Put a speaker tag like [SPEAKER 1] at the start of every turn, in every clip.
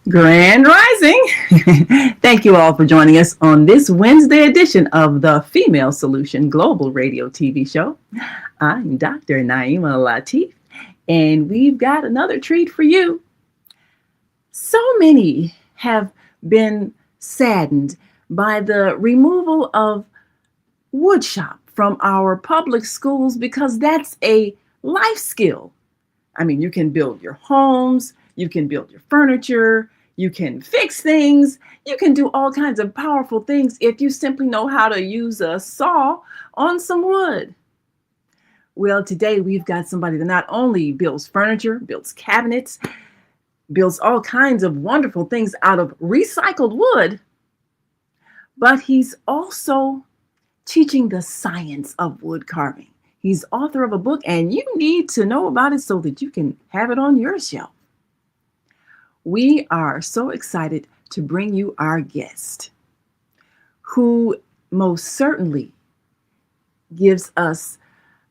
[SPEAKER 1] Grand Rising. Thank you all for joining us on this Wednesday edition of the Female Solution Global Radio TV show. I'm Dr. Naima Latif, and we've got another treat for you. So many have been saddened by the removal of woodshop from our public schools because that's a life skill. I mean, you can build your homes, you can build your furniture, you can fix things, you can do all kinds of powerful things if you simply know how to use a saw on some wood. Well, today we've got somebody that not only builds furniture, builds cabinets, builds all kinds of wonderful things out of recycled wood, but he's also teaching the science of wood carving. He's author of a book, and you need to know about it so that you can have it on your shelf. We are so excited to bring you our guest, who most certainly gives us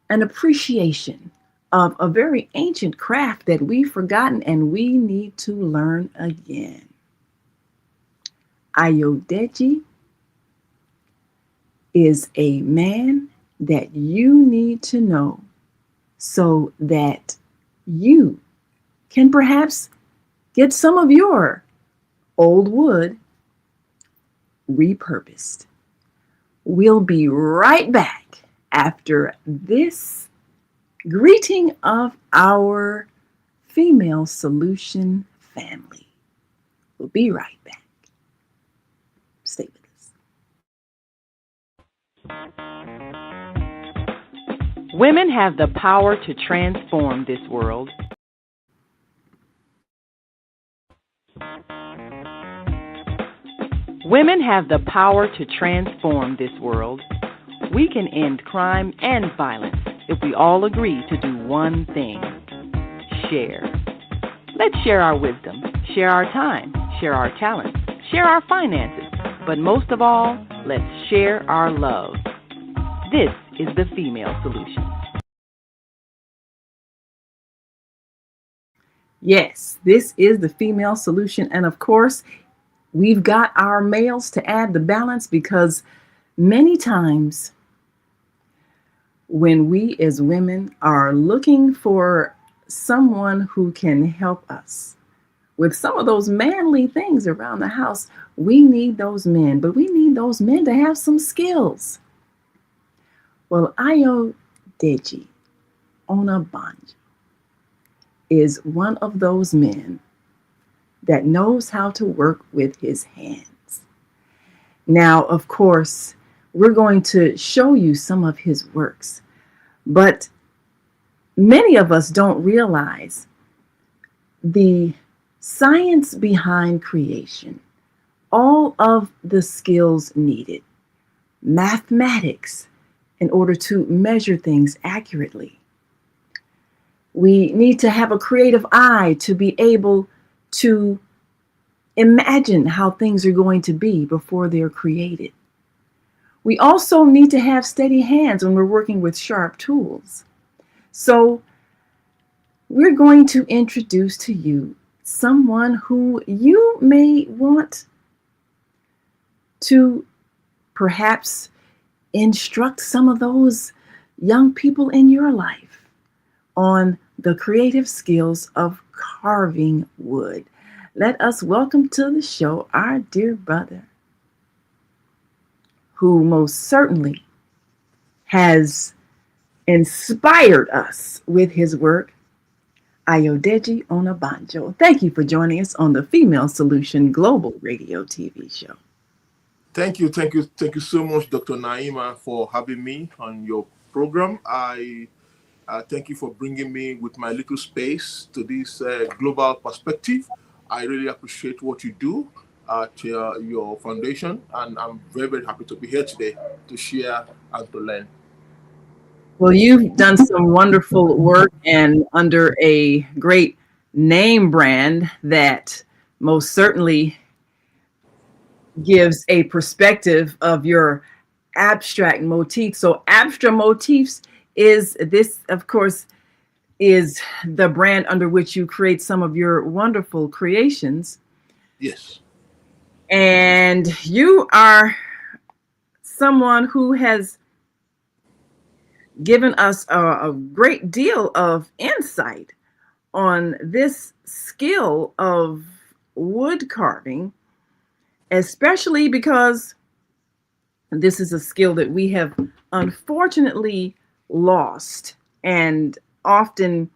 [SPEAKER 1] an appreciation of a very ancient craft that we've forgotten and we need to learn again. Ayodeji is a man that you need to know so that you can perhaps get some of your old wood repurposed. We'll be right back after this greeting of our Female Solution family. We'll be right back. Stay with us.
[SPEAKER 2] Women have the power to transform this world. Women have the power to transform this world. We can end crime and violence if we all agree to do one thing: share. Let's share our wisdom, share our time, share our talents, share our finances, but most of all, let's share our love. This is the Female Solution.
[SPEAKER 1] Yes, this is the Female Solution, and of course, we've got our males to add the balance because many times when we as women are looking for someone who can help us with some of those manly things around the house, we need those men, but we need those men to have some skills. Well, Ayodeji Onabanjo is one of those men that knows how to work with his hands. Now, of course, we're going to show you some of his works, but many of us don't realize the science behind creation, all of the skills needed, mathematics in order to measure things accurately. We need to have a creative eye to be able to imagine how things are going to be before they're created. We also need to have steady hands when we're working with sharp tools. So we're going to introduce to you someone who you may want to perhaps instruct some of those young people in your life on the creative skills of carving wood. Let us welcome to the show our dear brother, who most certainly has inspired us with his work, Ayodeji Onabanjo. Thank you for joining us on the Female Solution Global Radio TV show.
[SPEAKER 3] Thank you so much, Dr. Naima, for having me on your program. I thank you for bringing me with my little space to this global perspective. I really appreciate what you do at your foundation, and I'm very, very happy to be here today to share and to learn.
[SPEAKER 1] Well, you've done some wonderful work and under a great name brand that most certainly gives a perspective of your abstract motifs. So AbstraMotifs is this, of course, is the brand under which you create some of your wonderful creations.
[SPEAKER 3] Yes.
[SPEAKER 1] And you are someone who has given us a great deal of insight on this skill of wood carving, especially because this is a skill that we have unfortunately lost. And often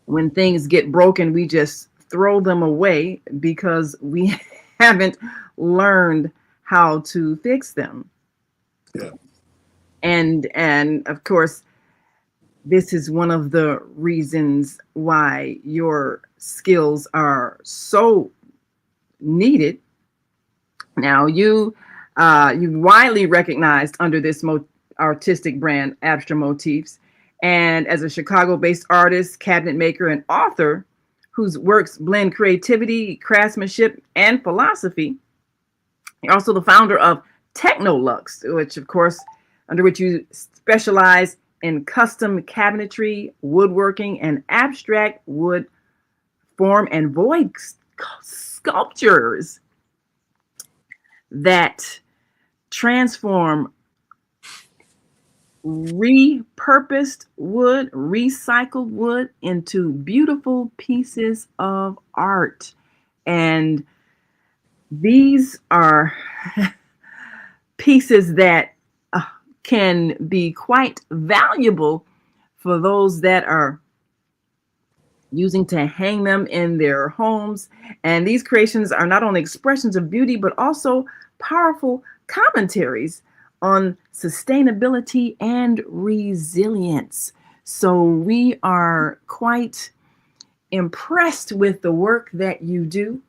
[SPEAKER 1] when things get broken, we just throw them away because we haven't learned how to fix them.
[SPEAKER 3] Yeah.
[SPEAKER 1] And of course, this is one of the reasons why your skills are so needed. Now, you widely recognized under this artistic brand, AbstraMotifs, and as a Chicago-based artist, cabinet maker, and author whose works blend creativity, craftsmanship, and philosophy. You're also the founder of TechnoLux, which, of course, under which you specialize in custom cabinetry, woodworking, and abstract wood form and void sculptures that transform repurposed wood, recycled wood into beautiful pieces of art. And these are pieces that can be quite valuable for those that are using to hang them in their homes. And these creations are not only expressions of beauty, but also powerful commentaries on sustainability and resilience. So we are quite impressed with the work that you do.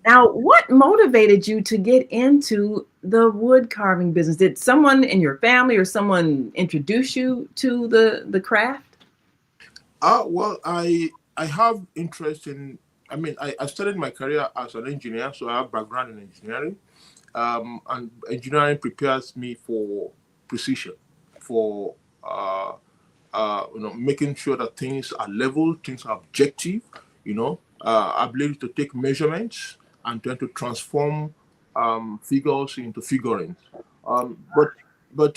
[SPEAKER 1] Now, what motivated you to get into the wood carving business? Did someone in your family or someone introduce you to the craft?
[SPEAKER 3] Well, I have interest in. I mean, I started my career as an engineer, so I have background in engineering. And engineering prepares me for precision, for making sure that things are level, things are objective. Ability to take measurements and then to transform figures into figurines. But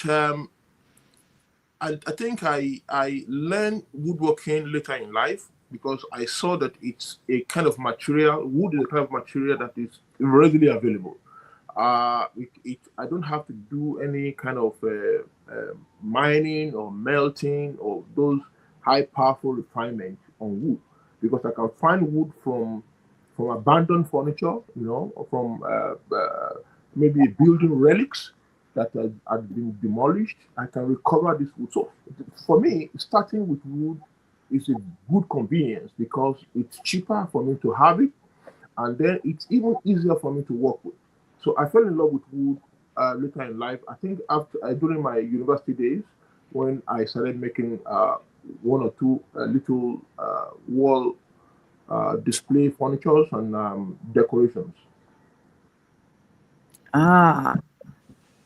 [SPEAKER 3] I think I learned woodworking later in life because I saw that it's a kind of material. Wood is a kind of material that is readily available. I don't have to do any kind of mining or melting or those high powerful refinements on wood because I can find wood from abandoned furniture, or from maybe building relics that had been demolished. I can recover this wood. So for me, starting with wood is a good convenience because it's cheaper for me to have it, and then it's even easier for me to work with. So I fell in love with wood later in life. I think after during my university days, when I started making one or two little wall display furnitures and decorations.
[SPEAKER 1] Ah,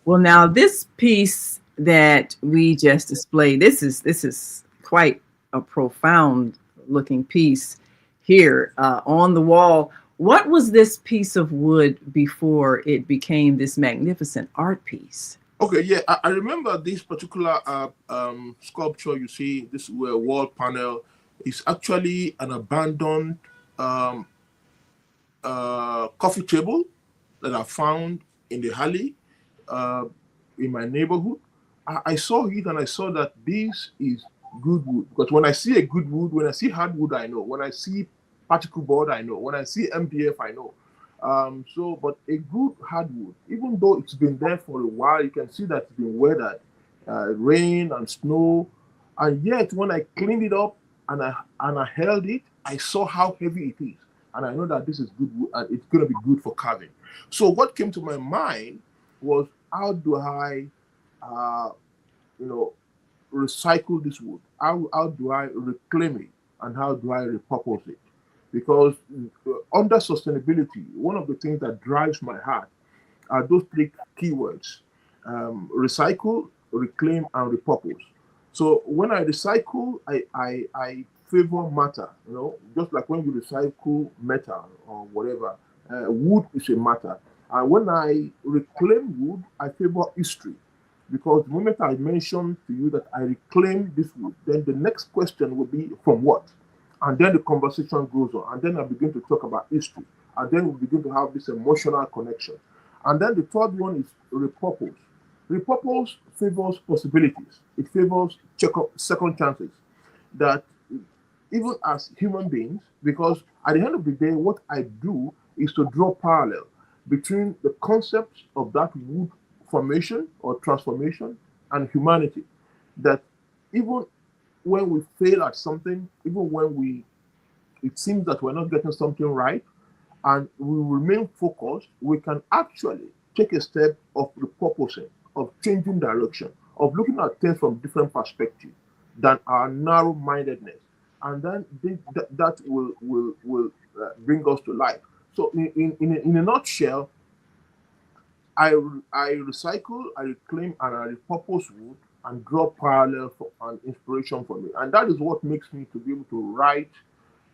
[SPEAKER 1] well, now this piece that we just displayed, this is quite a profound looking piece here on the wall. What was this piece of wood before it became this magnificent art piece?
[SPEAKER 3] Okay, yeah, I remember this particular sculpture. You see, this wall panel is actually an abandoned um, coffee table that I found in the alley uh, in my neighborhood. I saw it and I saw that this is good wood. Because when I see a good wood, when I see hardwood, I know. When I see particle board, I know. When I see MDF, I know. But a good hardwood, even though it's been there for a while, you can see that it's been weathered, rain and snow. And yet, when I cleaned it up and I held it, I saw how heavy it is, and I know that this is good. It's going to be good for carving. So what came to my mind was how do I, uh, you know, recycle this wood? How do I reclaim it, and how do I repurpose it? Because under sustainability, one of the things that drives my heart are those three keywords: recycle, reclaim, and repurpose. So when I recycle, I favor matter. Just like when you recycle metal or whatever, wood is a matter. And when I reclaim wood, I favor history. Because the moment I mention to you that I reclaim this wood, then the next question will be from what? And then the conversation goes on. And then I begin to talk about history. And then we begin to have this emotional connection. And then the third one is repurpose. Repurpose favors possibilities. It favors second chances. That even as human beings, because at the end of the day, what I do is to draw parallel between the concepts of that wood formation or transformation and humanity. That even when we fail at something, even when it seems that we're not getting something right, and we remain focused, we can actually take a step of repurposing, of changing direction, of looking at things from different perspectives than our narrow-mindedness, and then that will bring us to life. So, in a nutshell, I recycle, I reclaim, and I repurpose wood and draw parallel for and inspiration from it, and that is what makes me to be able to write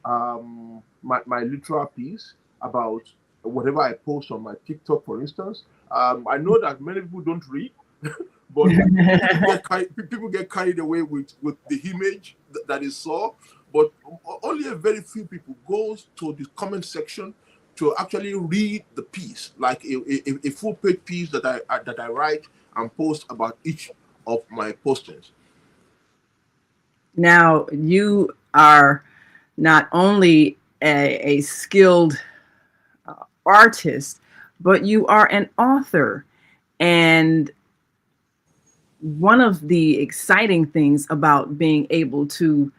[SPEAKER 3] my literal piece about whatever I post on my TikTok, for instance. I know that many people don't read, but people get carried away with the image that is saw. But only a very few people goes to the comment section to actually read the piece, like a full page piece that I write and post about each of my postings.
[SPEAKER 1] Now, you are not only a skilled artist, but you are an author. And one of the exciting things about being able to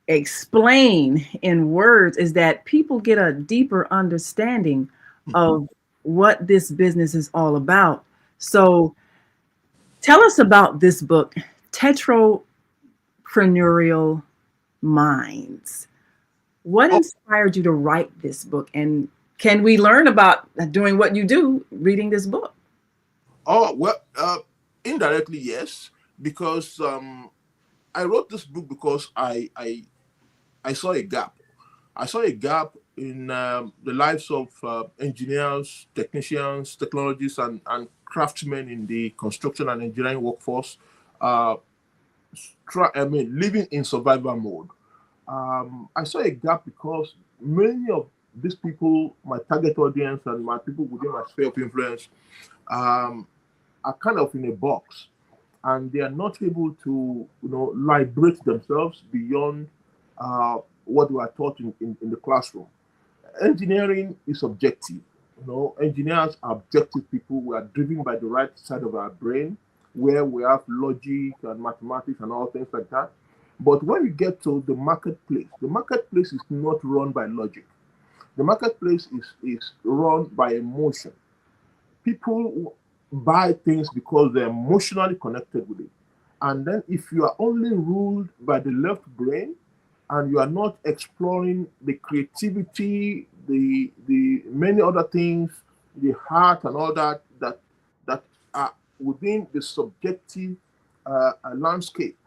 [SPEAKER 1] explain in words is that people get a deeper understanding of what this business is all about. So tell us about this book, Tetrapreneurial Minds. What
[SPEAKER 3] Oh,
[SPEAKER 1] inspired you to write this book? And can we learn about doing what you do reading this book?
[SPEAKER 3] well, indirectly, yes, because I wrote this book because I saw a gap. I saw a gap in the lives of engineers, technicians, technologists, and craftsmen in the construction and engineering workforce. Uh, living in survival mode. I saw a gap because many of these people, my target audience, and my people within my sphere of influence, um, are kind of in a box, and they are not able to, liberate themselves beyond what we are taught in the classroom. Engineering is objective. Engineers are objective people. We are driven by the right side of our brain, where we have logic and mathematics and all things like that. But when we get to the marketplace is not run by logic. The marketplace is run by emotion. People buy things because they're emotionally connected with it. And then if you are only ruled by the left brain and you are not exploring the creativity, the many other things, the heart and all that are within the subjective landscape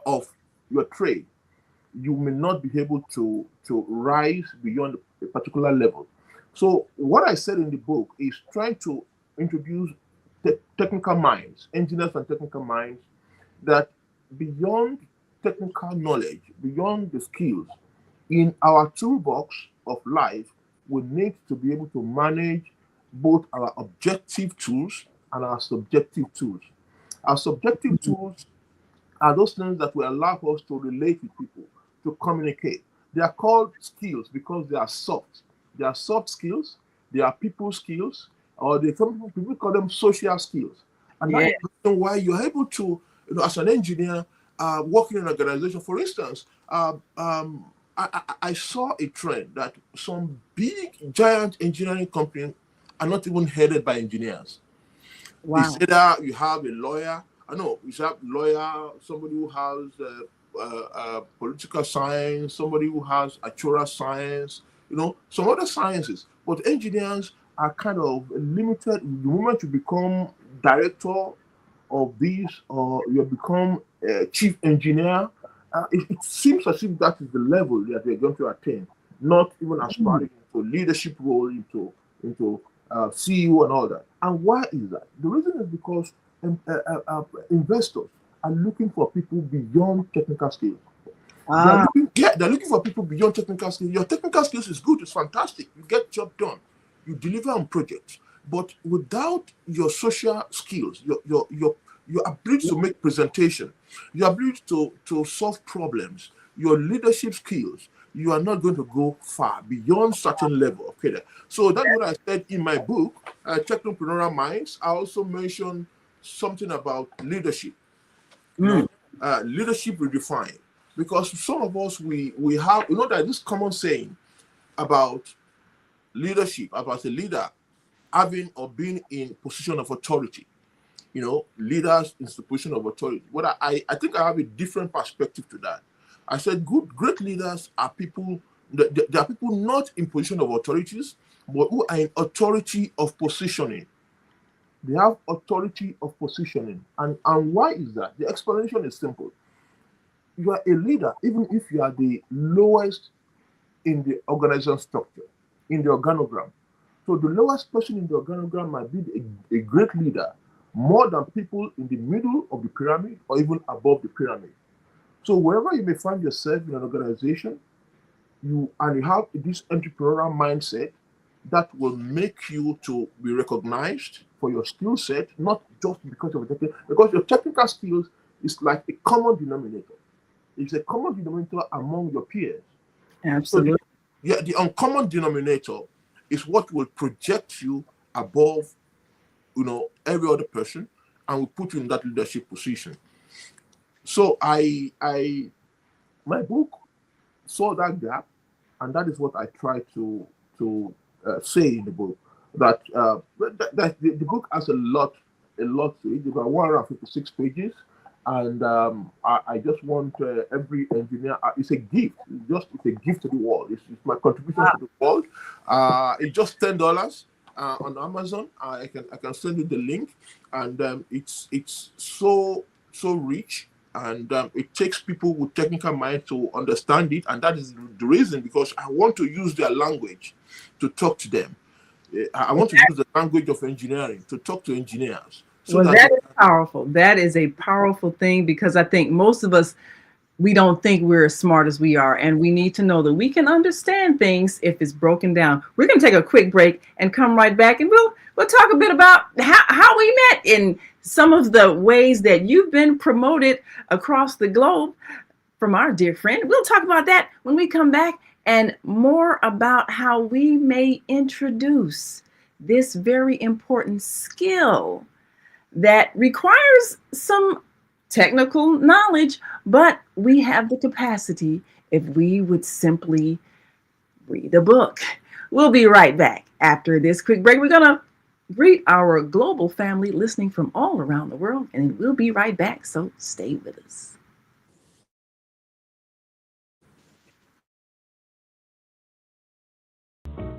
[SPEAKER 3] of your trade, you may not be able to rise beyond a particular level. So what I said in the book is trying to introduce technical minds, engineers and technical minds, that beyond technical knowledge, beyond the skills, in our toolbox of life, we need to be able to manage both our objective tools and our subjective tools. Our subjective tools are those things that will allow us to relate with people, to communicate. They are called skills because they are soft. They are soft skills, they are people skills, or some people call them social skills. And that
[SPEAKER 1] Yeah.
[SPEAKER 3] is the reason why you're able to, as an engineer, working in an organization, for instance, I saw a trend that some big, giant engineering companies are not even headed by engineers. It's
[SPEAKER 1] Wow.
[SPEAKER 3] either you have a lawyer, I know you have a lawyer, somebody who has political science, somebody who has actuarial science, some other sciences. But engineers are kind of limited. The moment you become director of this or you become chief engineer, It seems as if that is the level that we're going to attain, not even aspiring to leadership role, into CEO and all that. And why is that? The reason is because investors are looking for people beyond technical skills. They're looking for people beyond technical skills. Your technical skills is good, it's fantastic. You get job done, you deliver on projects, but without your social skills, your ability to make presentation, your ability to solve problems, your leadership skills, you are not going to go far beyond certain level. Okay, so that's what I said in my book, Technopreneurial Minds. I also mentioned something about leadership. Leadership redefined, because some of us we have, that this common saying about leadership, about a leader having or being in position of authority. Leaders in the position of authority. What I think I have a different perspective to that. I said great leaders are people that are people not in position of authorities, but who are in authority of positioning. They have authority of positioning. And why is that? The explanation is simple. You are a leader, even if you are the lowest in the organization structure, in the organogram. So the lowest person in the organogram might be a great leader more than people in the middle of the pyramid or even above the pyramid. So wherever you may find yourself in an organization, you have this entrepreneurial mindset that will make you to be recognized for your skill set, not just because of because your technical skills is like a common denominator. It's a common denominator among your peers.
[SPEAKER 1] Absolutely.
[SPEAKER 3] So the uncommon denominator is what will project you above, every other person, and will put you in that leadership position. So my book saw that gap, and that is what I try to say in the book. That the book has a lot to it, about 156 pages, and I just want every engineer. It's a gift. It's a gift to the world. It's my contribution to the world. It's just $10 on Amazon. I can send you the link, and it's so rich. And it takes people with technical mind to understand it, and that is the reason, because I want to use their language to talk to them. I want to use the language of engineering to talk to engineers.
[SPEAKER 1] So that is powerful. That is a powerful thing, because I think most of us, we don't think we're as smart as we are, and we need to know that we can understand things if it's broken down. We're going to take a quick break and come right back, and we'll talk a bit about how we met in some of the ways that you've been promoted across the globe from our dear friend. We'll talk about that when we come back, and more about how we may introduce this very important skill that requires some technical knowledge, but we have the capacity if we would simply read a book. We'll be right back after this quick break. We're going to greet our global family listening from all around the world, and we'll be right back, so stay with us.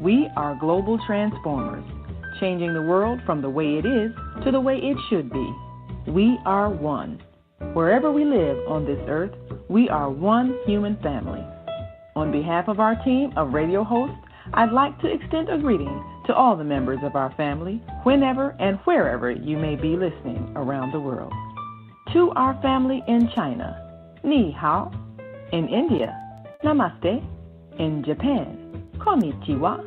[SPEAKER 2] We are global transformers, changing the world from the way it is to the way it should be. We are one. Wherever we live on this earth, we are one human family. On behalf of our team of radio hosts, I'd like to extend a greeting to all the members of our family, whenever and wherever you may be listening around the world. To our family in China, Ni Hao. In India, Namaste. In Japan, Konnichiwa.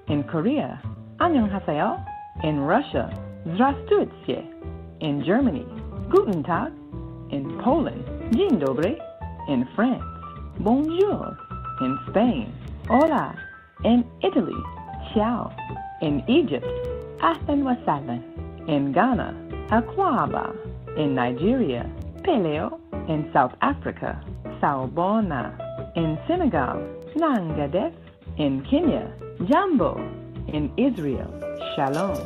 [SPEAKER 2] In Korea, Annyeonghaseyo. In Russia, Здравствуйте. In Germany, Guten Tag. In Poland, Dzień dobry. In France, Bonjour. In Spain, Hola. In Italy, Ciao. In Egypt, Ahlan wa sahlan. In Ghana, Akwaba. In Nigeria, Peleo. In South Africa, Sawubona. In Senegal, Nangadef. In Kenya, Jambo. In Israel, Shalom.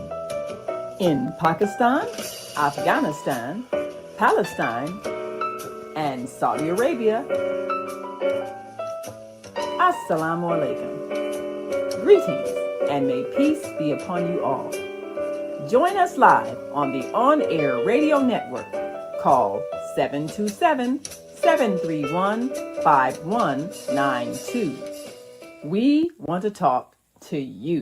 [SPEAKER 1] In Pakistan, Afghanistan, Palestine, and Saudi Arabia, Assalamu alaikum. Greetings, and may peace be upon you all. Join us live on the on-air radio network. Call 727-727-7233
[SPEAKER 2] 731-5192. We want to talk to you.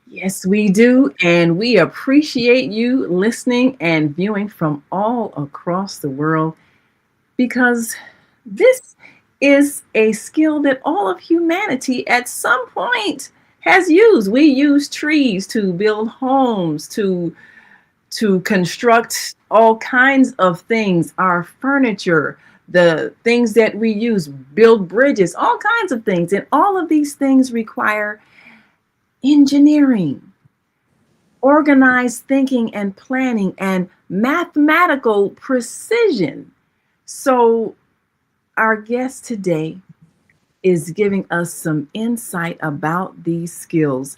[SPEAKER 1] Yes, we do. And we appreciate you listening and viewing from all across the world because this is a skill that all of humanity at some point has used. We use trees to build homes, to construct all kinds of things, our furniture, the things that we use, build bridges, all kinds of things. And all of these things require engineering, organized thinking and planning, and mathematical precision. So, our guest today is giving us some insight about these skills.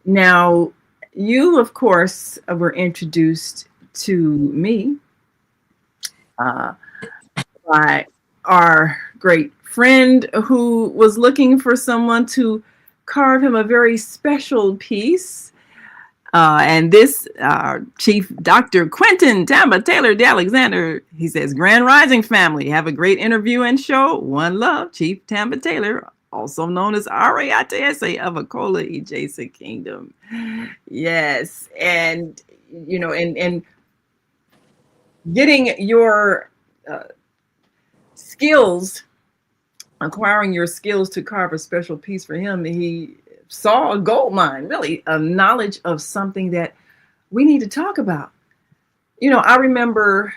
[SPEAKER 1] Now, you, of course, were introduced to me uh, by our great friend who was looking for someone to carve him a very special piece. And this Chief Dr. Quentin Tamba Taylor de Alexander, he says, Grand Rising family, have a great interview and show. One love, Chief Tamba Taylor, also known as Ariatese of Akola Ijesa Kingdom. Yes. And, you know, and getting your skills, acquiring your skills to carve a special piece for him, he saw a gold mine, really, a knowledge of something that we need to talk about. You know, I remember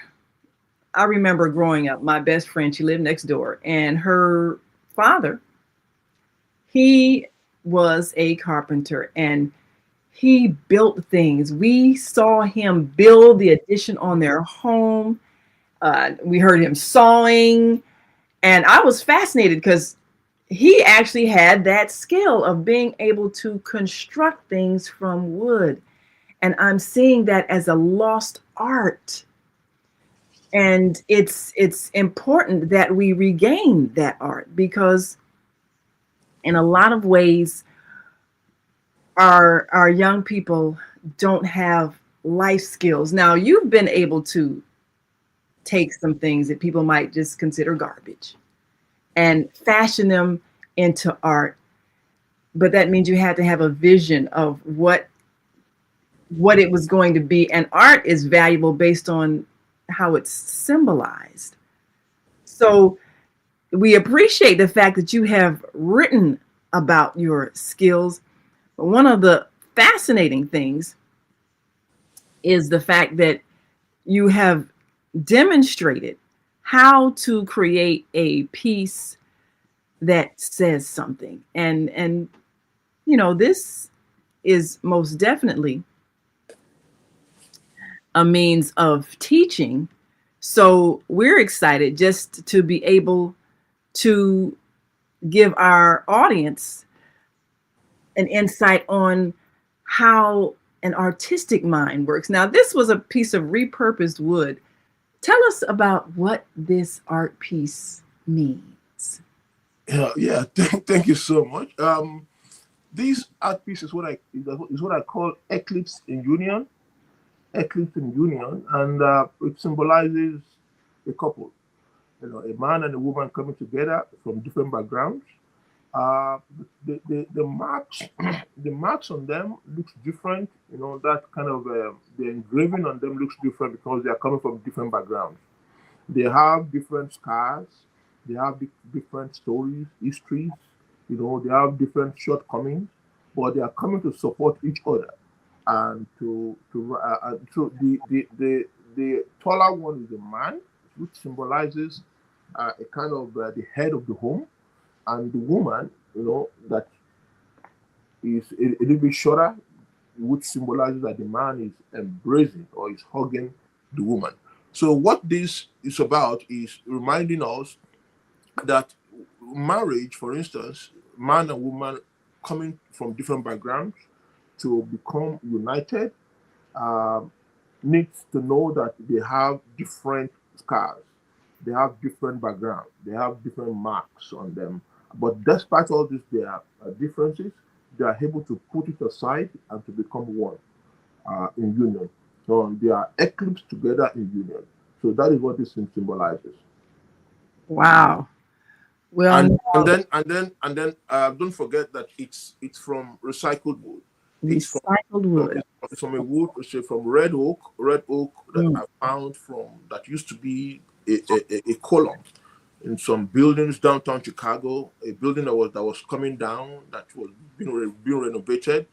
[SPEAKER 1] growing up, my best friend, she lived next door, and her father, he was a carpenter and he built things. We saw him build the addition on their home. We heard him sawing, and I was fascinated because he actually had that skill of being able to construct things from wood. And I'm seeing that as a lost art. And it's important that we regain that art because in a lot of ways our young people don't have life skills. Now, you've been able to take some things that people might just consider garbage and fashion them into art. But that means you had to have a vision of what it was going to be. And art is valuable based on how it's symbolized. So we appreciate the fact that you have written about your skills. But one of the fascinating things is the fact that you have demonstrated how to create a piece that says something. And you know, this is most definitely a means of teaching. So we're excited just to be able to give our audience an insight on how an artistic mind works. Now, this was a piece of repurposed wood. Tell us about what this art piece means.
[SPEAKER 3] Yeah. Thank you so much. This art piece is what I call eclipse in union. Eclipse in union, and it symbolizes a couple. You know, a man and a woman coming together from different backgrounds. Uh, the marks the marks on them looks different. You know, that kind of the engraving on them looks different because they are coming from different backgrounds. They have different scars. They have different stories, histories. You know, they have different shortcomings, but they are coming to support each other. And so the taller one is a man, which symbolizes a kind of the head of the home, and the woman, you know, that is a little bit shorter, which symbolizes that the man is embracing or is hugging the woman. So what this is about is reminding us that marriage, for instance, man and woman coming from different backgrounds to become united, um, needs to know that they have different scars, they have different backgrounds, they have different marks on them. But despite all this, there are differences. they are able to put it aside and to become one in union. So they are eclipsed together in union. So that is what this thing symbolizes.
[SPEAKER 1] Wow. Well,
[SPEAKER 3] And then don't forget that it's from recycled wood. It's from
[SPEAKER 1] recycled wood.
[SPEAKER 3] it's from a wood, from red oak that
[SPEAKER 1] Mm.
[SPEAKER 3] I found that used to be a column in some buildings downtown Chicago, a building that was coming down, that was being renovated,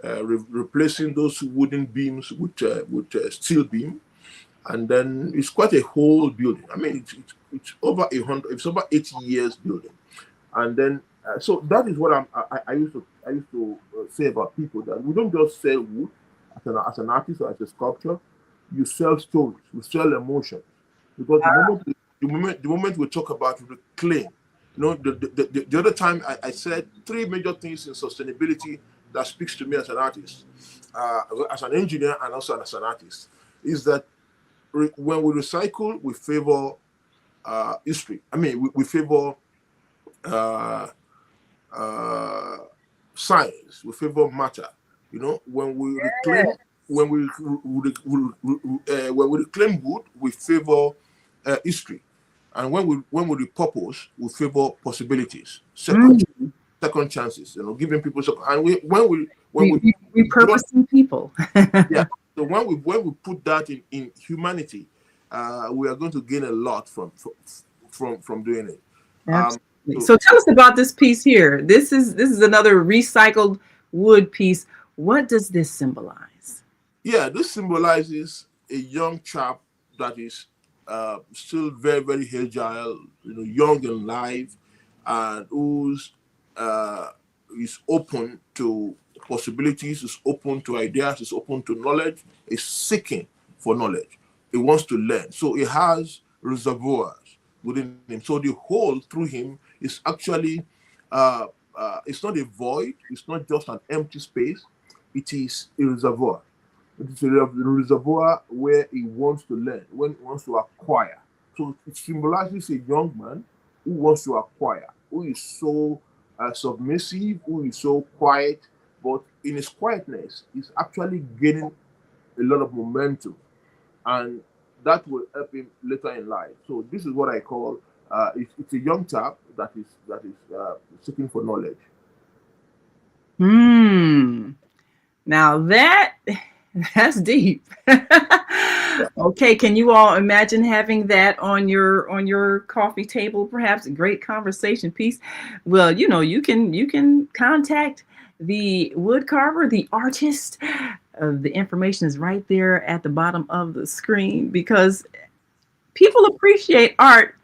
[SPEAKER 3] replacing those wooden beams with steel beam, and then it's quite a whole building. I mean, it's over 100, it's over 80 years building, and then so that is what I used to say about people, that we don't just sell wood as an artist or as a sculptor. You sell stories, you sell emotions, because the moment we talk about reclaim, the other time I said three major things in sustainability that speaks to me as an artist, as an engineer, and also as an artist, is that when we recycle, we favor history. I mean, we favor science, we favor matter. When we reclaim, when we reclaim wood, we favor history, and when we repurpose, we favor possibilities, second chances. Giving people second. And when we
[SPEAKER 1] repurposing people.
[SPEAKER 3] yeah. So when we put that in humanity, we are going to gain a lot from doing it.
[SPEAKER 1] So tell us about this piece here. This is another recycled wood piece. What does this symbolize?
[SPEAKER 3] Yeah, this symbolizes a young chap that is still very, very agile, young in life, and who's is open to possibilities, is open to ideas, is open to knowledge, is seeking for knowledge. He wants to learn. So he has reservoirs within him. So the hole through him is actually, it's not a void, it's not just an empty space, it is a reservoir. It is a reservoir where he wants to learn, when he wants to acquire. So it symbolizes a young man who wants to acquire, who is so submissive, who is so quiet, but in his quietness, he's actually gaining a lot of momentum, and that will help him later in life. So this is what I call it's a young chap that is seeking for knowledge.
[SPEAKER 1] Now that's deep. Okay, can you all imagine having that on your coffee table? Perhaps a great conversation piece. Well, you can contact the wood carver, the artist. The information is right there at the bottom of the screen, because people appreciate art,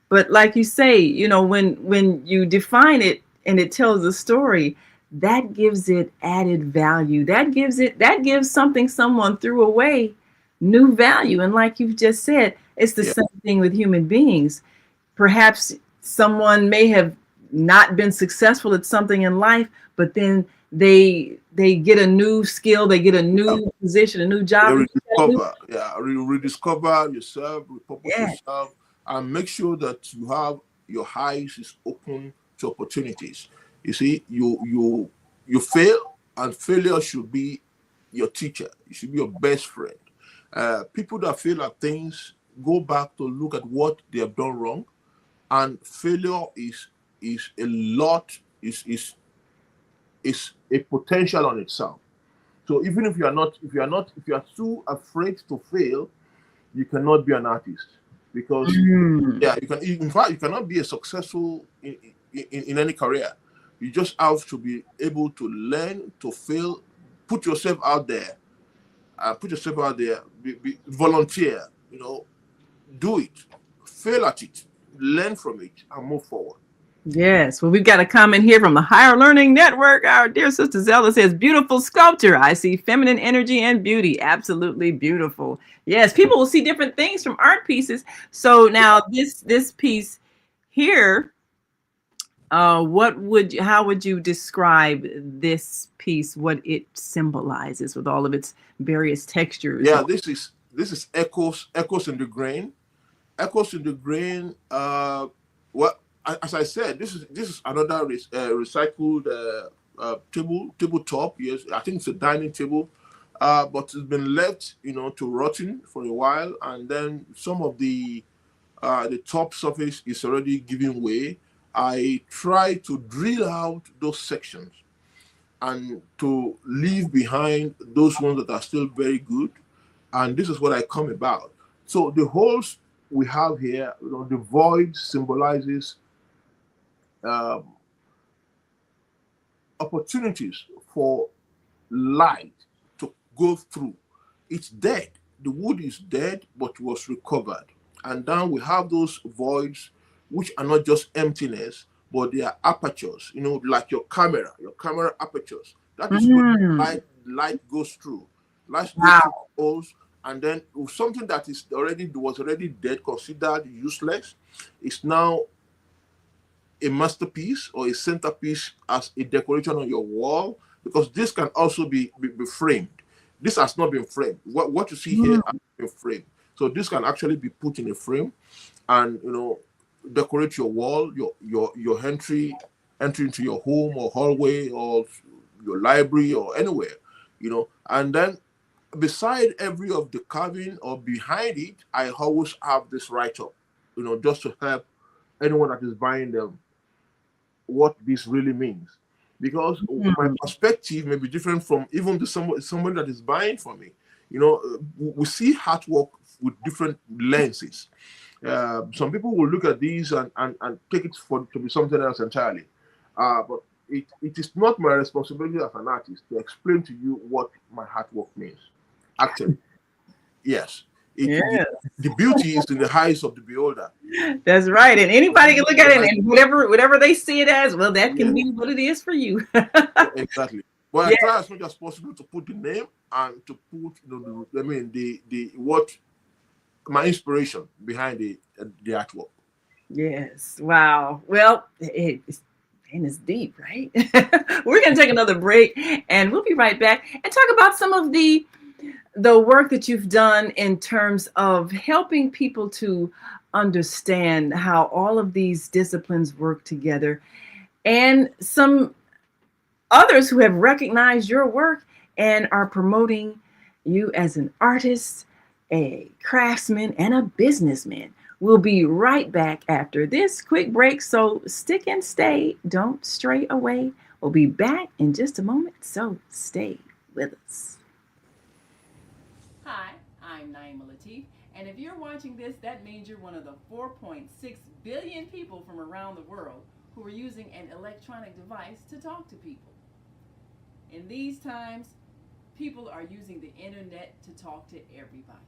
[SPEAKER 1] but like you say, when you define it and it tells a story, that gives it added value. That gives something someone threw away new value. And like you've just said, it's the same thing with human beings. Perhaps someone may have not been successful at something in life, but then they get a new skill, they get a new position, a new job.
[SPEAKER 3] Rediscover yourself, repurpose yourself, and make sure that your eyes is open to opportunities. You see, you fail, and failure should be your teacher. It should be your best friend. People that fail at things go back to look at what they have done wrong, and failure is a lot, is a potential on itself. So even if you are too afraid to fail, you cannot be an artist, because in fact you cannot be a successful in any career. You just have to be able to learn, to fail, put yourself out there, volunteer, do it, fail at it, learn from it, and move forward.
[SPEAKER 1] Yes. Well, we've got a comment here from the Higher Learning Network. Our dear sister Zelda says, beautiful sculpture. I see feminine energy and beauty. Absolutely beautiful. Yes. People will see different things from art pieces. So now this piece here, how would you describe this piece, what it symbolizes with all of its various textures?
[SPEAKER 3] Yeah, this is echoes in the grain. Echoes in the grain. As I said, this is another recycled tabletop. Yes, I think it's a dining table, but it's been left, to rotten for a while, and then some of the top surface is already giving way. I try to drill out those sections and to leave behind those ones that are still very good. And this is what I come about. So the holes we have here, the void symbolizes um, opportunities for light to go through. It's dead. The wood is dead, but was recovered. And then we have those voids, which are not just emptiness, but they are apertures, like your camera apertures. That is where
[SPEAKER 1] Mm.
[SPEAKER 3] light goes through. Light goes
[SPEAKER 1] Wow.
[SPEAKER 3] through holes, and then something that was already dead, considered useless, is now a masterpiece or a centerpiece as a decoration on your wall, because this can also be framed. This has not been framed. What you see here
[SPEAKER 1] Mm.
[SPEAKER 3] has been framed. So this can actually be put in a frame and decorate your wall, your entry into your home or hallway or your library or anywhere, and then beside every of the carving or behind it, I always have this write-up, just to help anyone that is buying them what this really means, because my
[SPEAKER 1] Mm.
[SPEAKER 3] perspective may be different from even somebody that is buying from me. We see artwork with different lenses. Some people will look at these and take it to be something else entirely, but it is not my responsibility as an artist to explain to you what my artwork means. Actually, yes,
[SPEAKER 1] Yeah,
[SPEAKER 3] the beauty is in the eyes of the beholder.
[SPEAKER 1] that's right. And anybody can look at it
[SPEAKER 3] Right.
[SPEAKER 1] and whatever they see it as, well, that can
[SPEAKER 3] Yes,
[SPEAKER 1] be what it is for you.
[SPEAKER 3] exactly. But I
[SPEAKER 1] Yeah.
[SPEAKER 3] try as much as possible to put the name and to put, the what my inspiration behind the artwork.
[SPEAKER 1] Yes. Wow. Well, it's deep, right? We're going to take another break and we'll be right back and talk about some of the work that you've done in terms of helping people to understand how all of these disciplines work together, and some others who have recognized your work and are promoting you as an artist, a craftsman, and a businessman. We'll be right back after this quick break, so stick and stay. Don't stray away. We'll be back in just a moment, so stay with us. Hi, I'm Naima Latif, and if you're watching this, that means you're one of the 4.6 billion people from around the world who are using an electronic device to talk to people. In these times, people are using the internet to talk to everybody.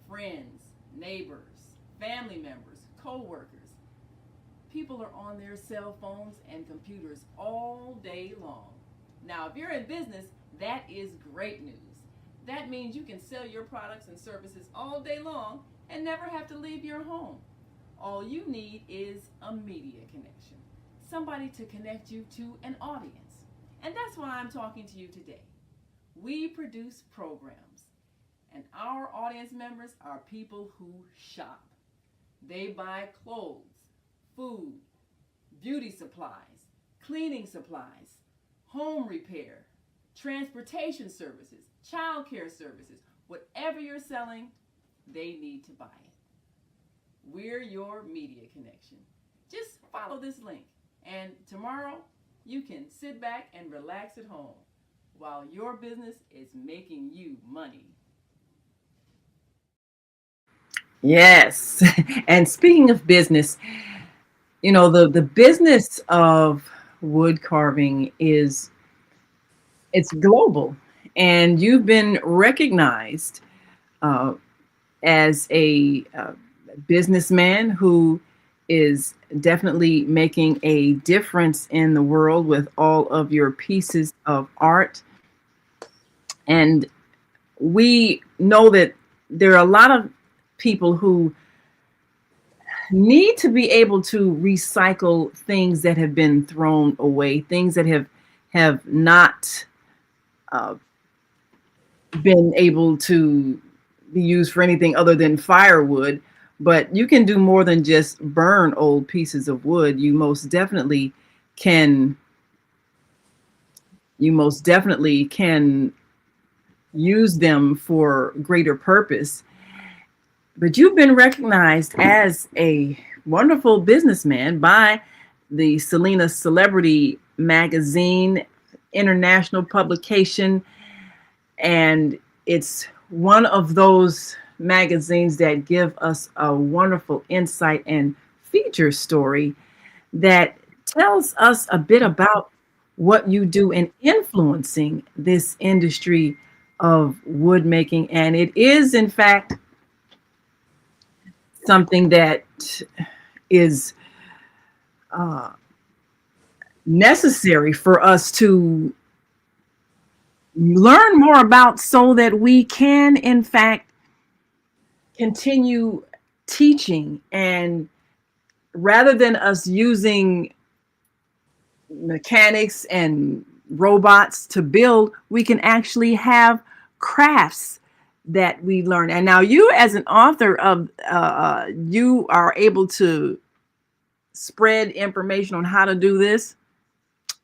[SPEAKER 1] Friends, neighbors, family members, co-workers. People are on their cell phones and computers all day long. Now, if you're in business, that is great news. That means you can sell your products and services all day long and never have to leave your home. All you need is a media connection, somebody to connect you to an audience. And that's why I'm talking to you today. We produce programs, and our audience members are people who shop. They buy clothes, food, beauty supplies, cleaning supplies, home repair, transportation services, child care services. Whatever you're selling, they need to buy it. We're your media connection. Just follow this link, and tomorrow you can sit back and relax at home while your business is making you money. Yes. And speaking of business, the business of wood carving it's global, and you've been recognized uh, as a businessman who is definitely making a difference in the world with all of your pieces of art. And we know that there are a lot of people who need to be able to recycle things that have been thrown away, things that have not uh, been able to be used for anything other than firewood. But you can do more than just burn old pieces of wood. You most definitely can you most definitely can use them for greater purpose. But you've been recognized as a wonderful businessman by the Selena Celebrity Magazine, international publication, and it's one of those magazines that give us a wonderful insight and feature story that tells us a bit about what you do in influencing this industry of wood making. And it is, in fact, something that is necessary for us to learn more about so that we can, in fact, continue teaching. And rather than us using mechanics and robots to build, we can actually have crafts that we learn. And now you, as an author of, you are able to spread information on how to do this.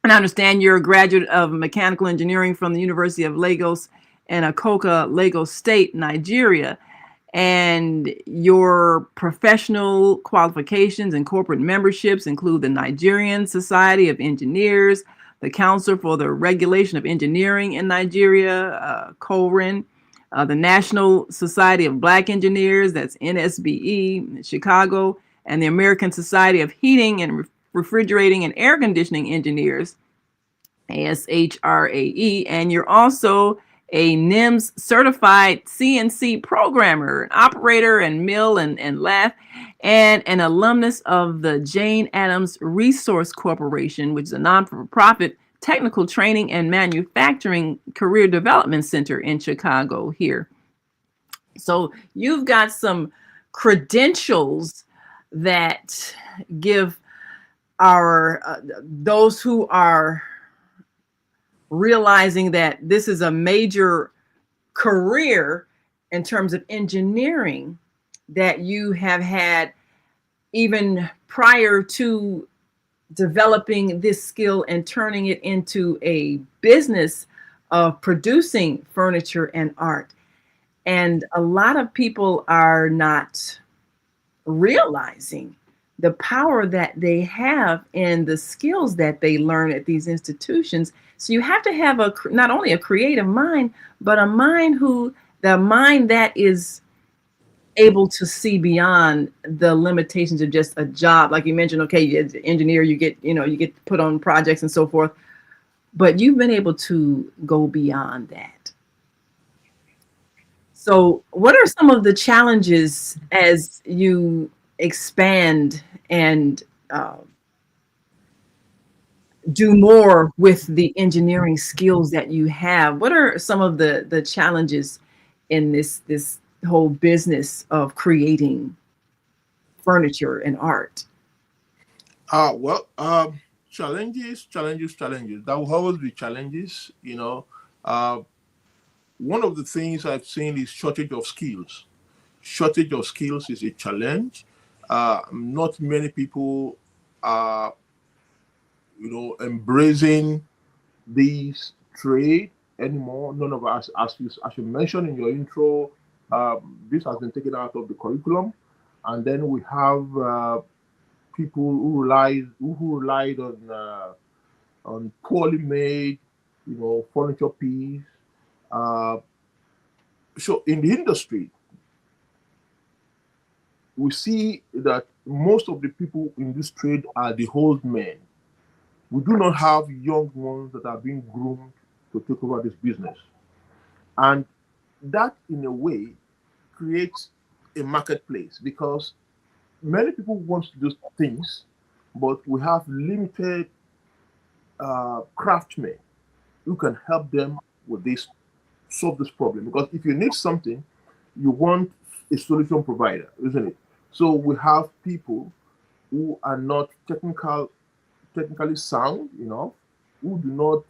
[SPEAKER 1] And I understand you're a graduate of mechanical engineering from the University of Lagos in Akoka, Lagos State, Nigeria. And your professional qualifications and corporate memberships include the Nigerian Society of Engineers, the Council for the Regulation of Engineering in Nigeria, COREN, the National Society of Black Engineers, that's NSBE, in Chicago, and the American Society of Heating and Refrigerating and Air Conditioning Engineers, ASHRAE, and you're also a NIMS certified CNC programmer, an operator and mill and lathe, and an alumnus of the Jane Addams Resource Corporation, which is a non-profit technical training and manufacturing career development center in Chicago here. So you've got some credentials that give our those who are realizing that this is a major career in terms of engineering that you have had even prior to developing this skill and turning it into a business of producing furniture and art. And a lot of people are not realizing the power that they have in the skills that they learn at these institutions. So you have to have not only a creative mind, but a mind that is able to see beyond the limitations of just a job. Like you mentioned, okay, as an engineer, you get put on projects and so forth, but you've been able to go beyond that. So what are some of the challenges as you expand and do more with the engineering skills that you have? What are some of the challenges in this whole business of creating furniture and art?
[SPEAKER 3] Challenges. There will always be challenges. One of the things I've seen is shortage of skills. Shortage of skills is a challenge. Not many people are, embracing this trade anymore. None of us, as you mentioned in your intro, this has been taken out of the curriculum, and then we have people who relied on poorly made, furniture piece. So in the industry, we see that most of the people in this trade are the old men. We do not have young ones that are being groomed to take over this business. And that, in a way, creates a marketplace because many people want to do things, but we have limited craftsmen who can help them with this, solve this problem. Because if you need something, you want a solution provider, isn't it? So we have people who are not technically sound, who do not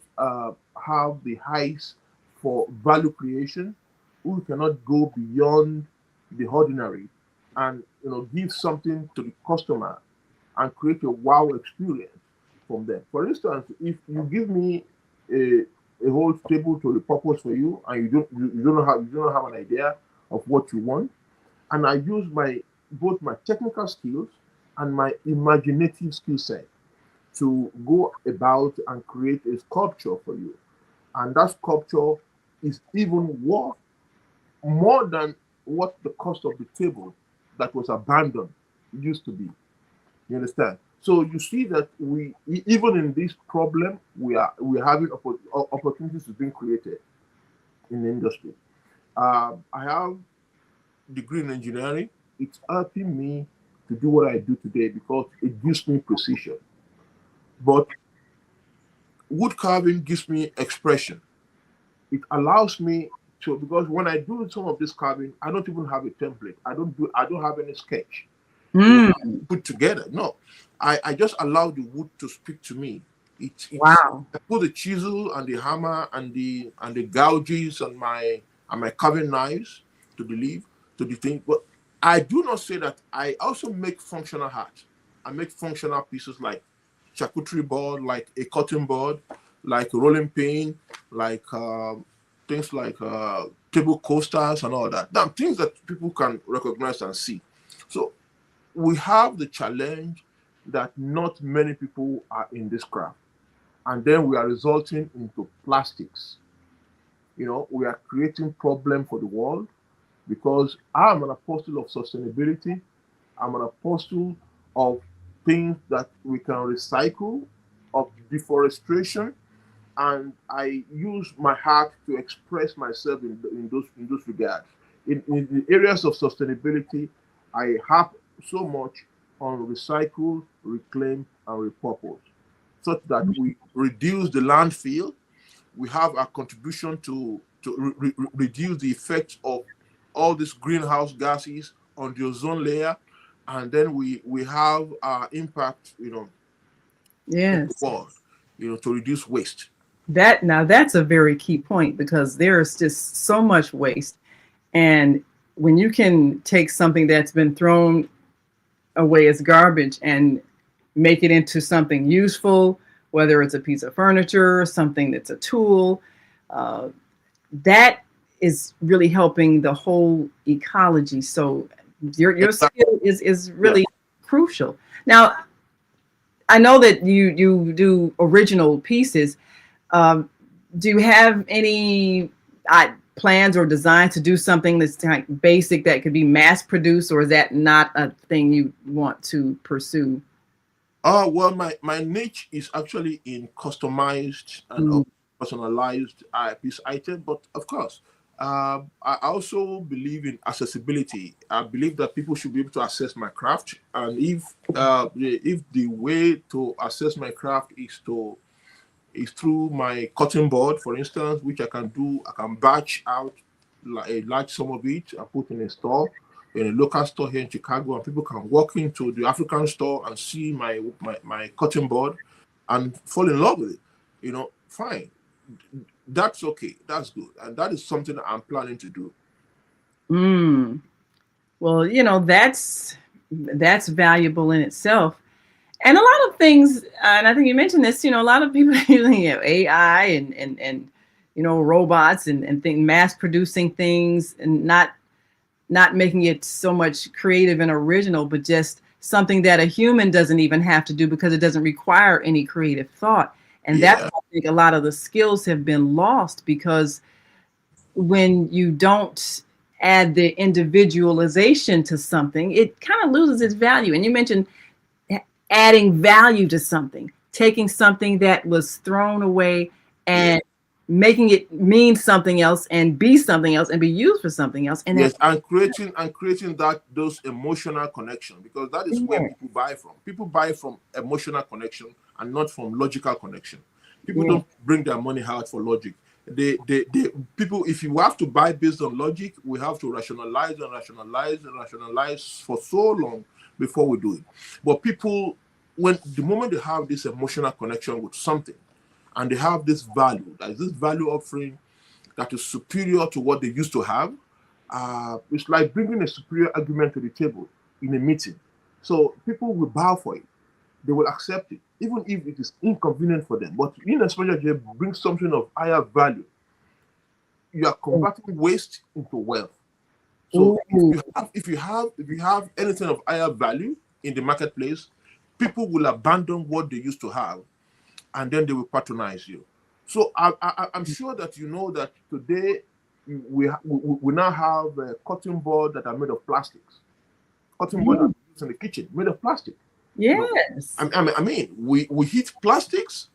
[SPEAKER 3] have the eyes for value creation, who cannot go beyond the ordinary and give something to the customer and create a wow experience from them. For instance, if you give me a a whole table to repurpose for you, and you don't have an idea of what you want. And I use my both my technical skills and my imaginative skill set to go about and create a sculpture for you. And that sculpture is even worth more than what the cost of the table that was abandoned used to be. You understand? So you see that even in this problem, we're having opportunities being created in the industry. I have degree in engineering. It's helping me to do what I do today because it gives me precision. But wood carving gives me expression. It allows me to, because when I do some of this carving, I don't even have a template. I don't have any sketch,
[SPEAKER 1] Mm,
[SPEAKER 3] put together. No, I just allow the wood to speak to me. It's
[SPEAKER 1] wow.
[SPEAKER 3] I put the chisel and the hammer and the gouges and my carving knives to the leaf to the thing. But I do not say that. I also make functional art. I make functional pieces like charcuterie board, like a cutting board, like a rolling pin, like things like table coasters and all that. Now, things that people can recognize and see. So we have the challenge that not many people are in this craft. And then we are resulting into plastics. We are creating problem for the world because I'm an apostle of sustainability. I'm an apostle of things that we can recycle, of deforestation, and I use my heart to express myself in those regards. In the areas of sustainability, I have so much on recycle, reclaim, and repurpose, such that we reduce the landfill. We have a contribution to reduce the effects of all these greenhouse gases on the ozone layer, and then we have our impact, in the
[SPEAKER 1] Yes.
[SPEAKER 3] world, to reduce waste.
[SPEAKER 1] That's a very key point because there's just so much waste. And when you can take something that's been thrown away as garbage and make it into something useful, whether it's a piece of furniture, something that's a tool, uh, that is really helping the whole ecology. So your
[SPEAKER 3] Exactly.
[SPEAKER 1] skill is
[SPEAKER 3] Yeah.
[SPEAKER 1] really crucial. Now, I know that you do original pieces. Um, do you have any plans or designs to do something that's like basic that could be mass produced, or is that not a thing you want to pursue?
[SPEAKER 3] Well, my niche is actually in customized and
[SPEAKER 1] Mm,
[SPEAKER 3] personalized piece item, but of course, I also believe in accessibility. I believe that people should be able to access my craft, and if the way to access my craft is through my cutting board, for instance, which I can batch out like a large sum of it and put in a store, in a local store here in Chicago, and people can walk into the African store and see my cutting board and fall in love with it. Fine. That's okay. That's good. And that is something that I'm planning to do.
[SPEAKER 1] mm. Well, that's valuable in itself. And a lot of things, and I think you mentioned this, a lot of people using AI and robots and mass producing things and not making it so much creative and original, but just something that a human doesn't even have to do because it doesn't require any creative thought. And that's
[SPEAKER 3] Yeah.
[SPEAKER 1] why I think a lot of the skills have been lost because when you don't add the individualization to something, it kind of loses its value. And you mentioned adding value to something, taking something that was thrown away
[SPEAKER 3] Yeah.
[SPEAKER 1] and making it mean something else and be something else and be used for something else. And
[SPEAKER 3] Yes,
[SPEAKER 1] that's
[SPEAKER 3] and creating that those emotional connection, because that is where
[SPEAKER 1] yeah,
[SPEAKER 3] people buy from. People buy from emotional connection and not from logical connection. People
[SPEAKER 1] yeah,
[SPEAKER 3] don't bring their money out for logic. They people, if you have to buy based on logic, we have to rationalize and rationalize and rationalize for so long before we do it. But people, when the moment they have this emotional connection with something, and they have this value, that is this value offering that is superior to what they used to have. It's like bringing a superior argument to the table in a meeting. So people will bow for it. they will accept it, even if it is inconvenient for them. But in as much as they bring something of higher value, you are converting waste into wealth. So
[SPEAKER 1] Ooh.
[SPEAKER 3] if you have anything of higher value in the marketplace, people will abandon what they used to have, and then they will patronize you. So I'm sure that you know that today we now have cutting board that are made of plastics. Cutting board that are used in the kitchen made of plastic.
[SPEAKER 1] Yes.
[SPEAKER 3] I mean, we heat plastics.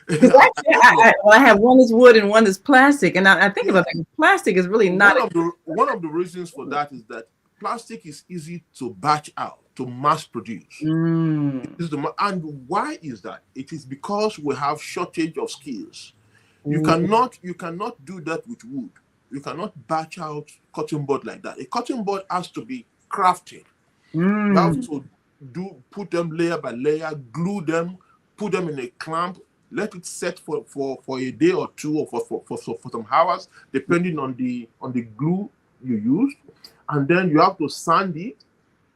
[SPEAKER 1] Well, I have one that's wood and one that's plastic, and I think about that. Plastic is really not.
[SPEAKER 3] One of the reasons for that is that plastic is easy to batch out, to mass produce. And why is that? It is because we have shortage of skills. You cannot do that with wood. You cannot batch out cutting board like that. A cutting board has to be crafted. You have to put them layer by layer, glue them, put them in a clamp, let it set for a day or two, or for some hours, depending on the glue you use, and then you have to sand it.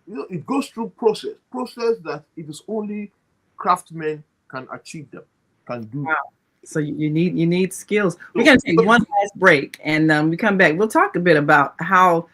[SPEAKER 3] You know, it goes through process that it is only craftsmen can achieve them, can do.
[SPEAKER 1] Wow. So you need skills. We're gonna take one last break, and we come back. We'll talk a bit about how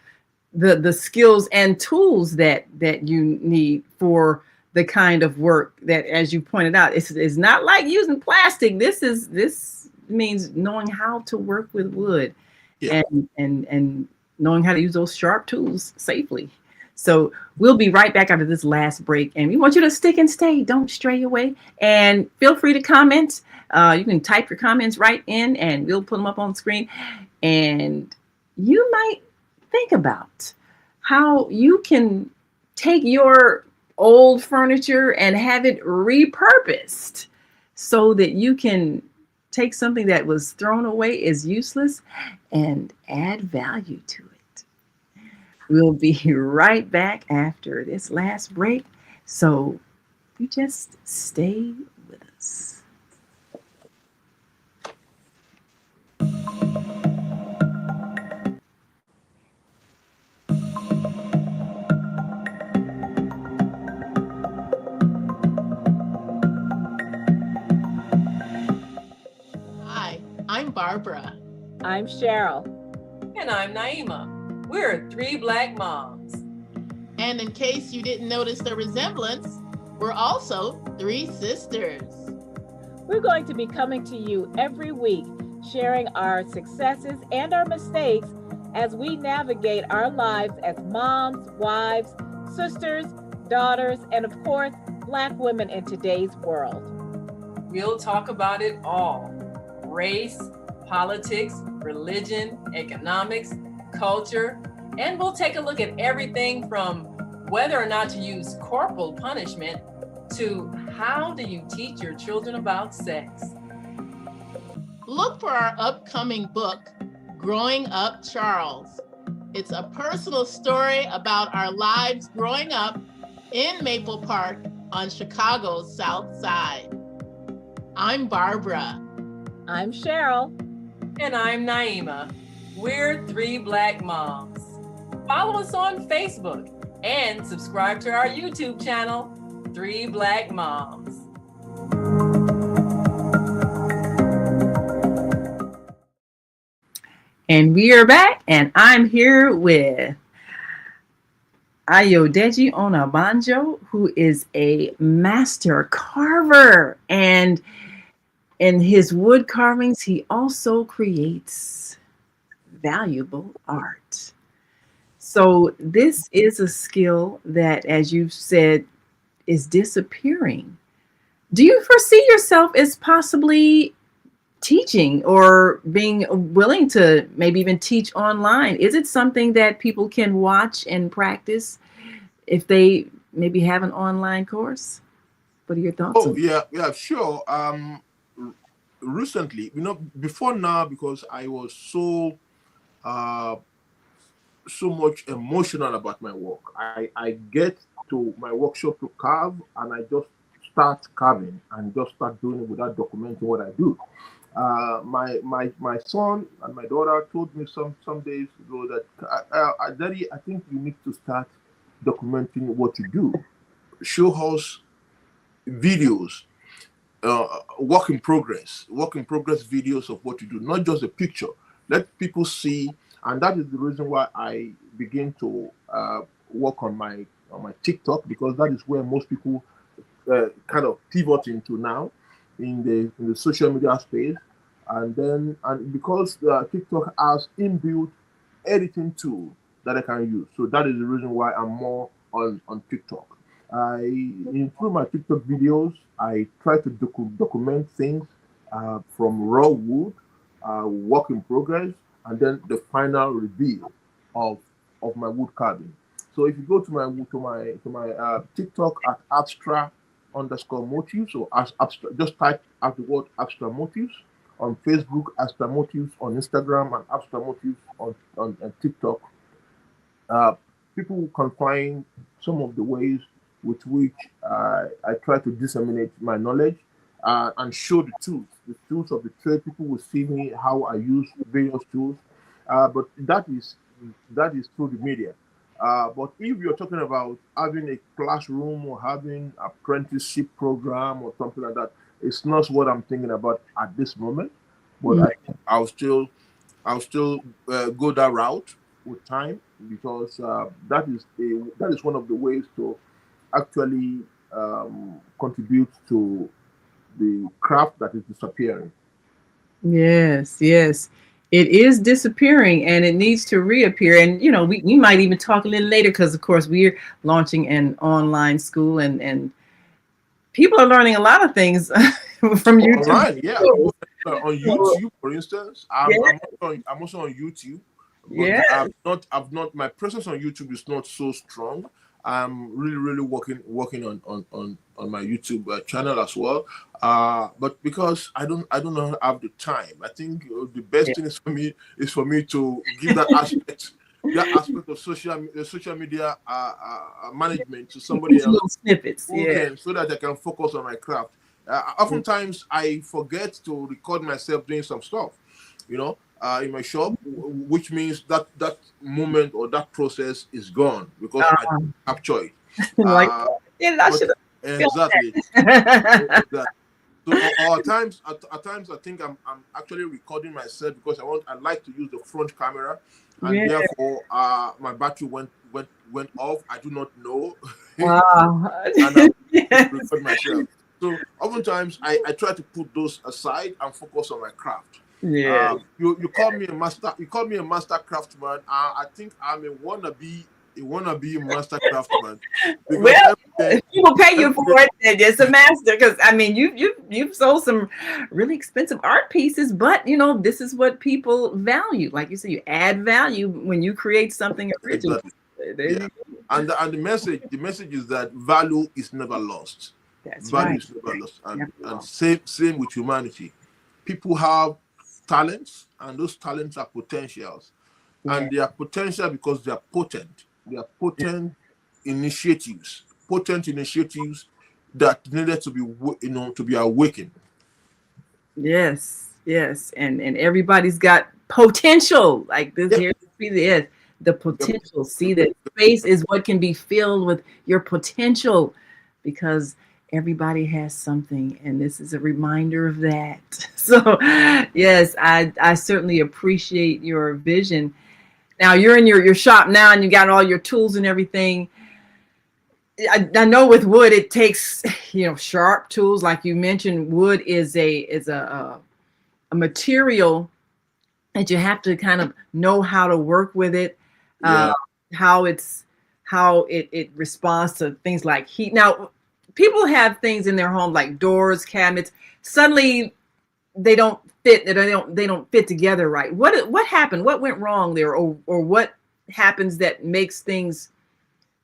[SPEAKER 1] the skills and tools that you need for the kind of work that, as you pointed out, it's not like using plastic. This means knowing how to work with wood, and knowing how to use those sharp tools safely. So we'll be right back after this last break, and we want you to stick and stay. Don't stray away, and feel free to comment. You can type your comments right in, and we'll put them up on the screen. And you might think about how you can take your old furniture and have it repurposed so that you can take something that was thrown away as useless and add value to it. We'll be right back after this last break. So you just stay with us.
[SPEAKER 4] I'm Barbara.
[SPEAKER 2] I'm Cheryl.
[SPEAKER 5] And I'm Naima. We're three Black moms.
[SPEAKER 4] And in case you didn't notice the resemblance, we're also three sisters.
[SPEAKER 2] We're going to be coming to you every week, sharing our successes and our mistakes as we navigate our lives as moms, wives, sisters, daughters, and of course, Black women in today's world.
[SPEAKER 5] We'll talk about it all: race, politics, religion, economics, culture, and we'll take a look at everything from whether or not to use corporal punishment to how do you teach your children about sex.
[SPEAKER 4] Look for our upcoming book, Growing Up Charles. It's a personal story about our lives growing up in Maple Park on Chicago's South Side. I'm Barbara.
[SPEAKER 2] I'm Cheryl.
[SPEAKER 5] And I'm Naima. We're three Black moms. Follow us on Facebook and subscribe to our YouTube channel, Three Black Moms.
[SPEAKER 1] And we are back, and I'm here with Ayodeji Onabanjo, who is a master carver, and in his wood carvings, he also creates valuable art. So this is a skill that, as you've said, is disappearing. Do you foresee yourself as possibly teaching or being willing to maybe even teach online? Is it something that people can watch and practice if they maybe have an online course? What are your thoughts?
[SPEAKER 3] Oh, yeah, sure. Recently, before now, because I was so much emotional about my work, I get to my workshop to carve, and I just start carving and just start doing it without documenting what I do. My son and my daughter told me some days ago that, Daddy, I think you need to start documenting what you do. Show us videos, work in progress videos of what you do, not just a picture. Let people see, and that is the reason why I begin to work on my TikTok, because that is where most people kind of pivot into now in the social media space. And because TikTok has inbuilt editing tool that I can use, so that is the reason why I'm more on TikTok. I through my TikTok videos, I try to document things from raw wood, work in progress, and then the final reveal of my wood carving. So if you go to my TikTok at Abstra_motifs, or as Abstra, just type out the word AbstraMotifs. On Facebook, AbstraMotifs; on Instagram, and AbstraMotifs on TikTok. uh, People can find some of the ways with which I try to disseminate my knowledge and show the tools of the trade. People will see me how I use various tools, but that is through the media. But if you're talking about having a classroom or having apprenticeship program or something like that, it's not what I'm thinking about at this moment. But I'll still go that route with time, because that is one of the ways to actually contribute to the craft that is disappearing.
[SPEAKER 1] Yes, yes. It is disappearing and it needs to reappear. And, we might even talk a little later because, of course, we're launching an online school and people are learning a lot of things from YouTube.
[SPEAKER 3] Online, yeah. On
[SPEAKER 1] So,
[SPEAKER 3] YouTube, for instance,
[SPEAKER 1] yeah,
[SPEAKER 3] I'm also on YouTube, but
[SPEAKER 1] yeah.
[SPEAKER 3] I've not my presence on YouTube is not so strong. I'm really working on my YouTube channel as well. But because I don't have the time, I think the best thing is for me to give that aspect of social media management to somebody
[SPEAKER 1] These
[SPEAKER 3] else
[SPEAKER 1] little snippets.
[SPEAKER 3] who
[SPEAKER 1] Yeah.
[SPEAKER 3] can, so that I can focus on my craft. Oftentimes I forget to record myself doing some stuff, in my shop, which means that moment or that process is gone because I
[SPEAKER 1] Um,
[SPEAKER 3] capture it.
[SPEAKER 1] like,
[SPEAKER 3] Uh,
[SPEAKER 1] yeah, I
[SPEAKER 3] but
[SPEAKER 1] should have
[SPEAKER 3] exactly,
[SPEAKER 1] filmed
[SPEAKER 3] exactly. So or at times I think I'm actually recording myself because I like to use the front camera, and
[SPEAKER 1] Yeah.
[SPEAKER 3] therefore my battery went off. I do not know,
[SPEAKER 1] Wow.
[SPEAKER 3] and I
[SPEAKER 1] Yes.
[SPEAKER 3] record myself. So oftentimes I try to put those aside and focus on my craft.
[SPEAKER 1] Yeah.
[SPEAKER 3] You call me a master. You call me a master craftsman. I think I'm a wannabe master craftsman, because
[SPEAKER 1] Well,
[SPEAKER 3] everything,
[SPEAKER 1] people pay you for
[SPEAKER 3] everything
[SPEAKER 1] it. And it's a master because I mean, you've sold some really expensive art pieces, but this is what people value. Like you said, you add value when you create something original.
[SPEAKER 3] exactly,
[SPEAKER 1] There
[SPEAKER 3] yeah.
[SPEAKER 1] you go.
[SPEAKER 3] And the message is that value is never lost.
[SPEAKER 1] That's
[SPEAKER 3] Value
[SPEAKER 1] right.
[SPEAKER 3] is never lost, and
[SPEAKER 1] Never wrong.
[SPEAKER 3] same with humanity. People have talents, and those talents are potentials,
[SPEAKER 1] Yeah.
[SPEAKER 3] and they are potential because they are potent. They are potent initiatives that needed to be to be awakened.
[SPEAKER 1] Yes. Yes. And everybody's got potential. Like this
[SPEAKER 3] Yep.
[SPEAKER 1] here, see the
[SPEAKER 3] Yep.
[SPEAKER 1] potential. See
[SPEAKER 3] Yep.
[SPEAKER 1] that space is what can be filled with your potential because everybody has something and this is a reminder of that. So yes, I certainly appreciate your vision. Now you're in your shop now and you got all your tools and everything. I know with wood it takes sharp tools like you mentioned. Wood is a material that you have to kind of know how to work with it, uh,
[SPEAKER 3] Yeah.
[SPEAKER 1] how it responds to things like heat. Now, people have things in their home like doors, cabinets. Suddenly, they don't fit. They don't fit together right. What happened? What went wrong there, or what happens that makes things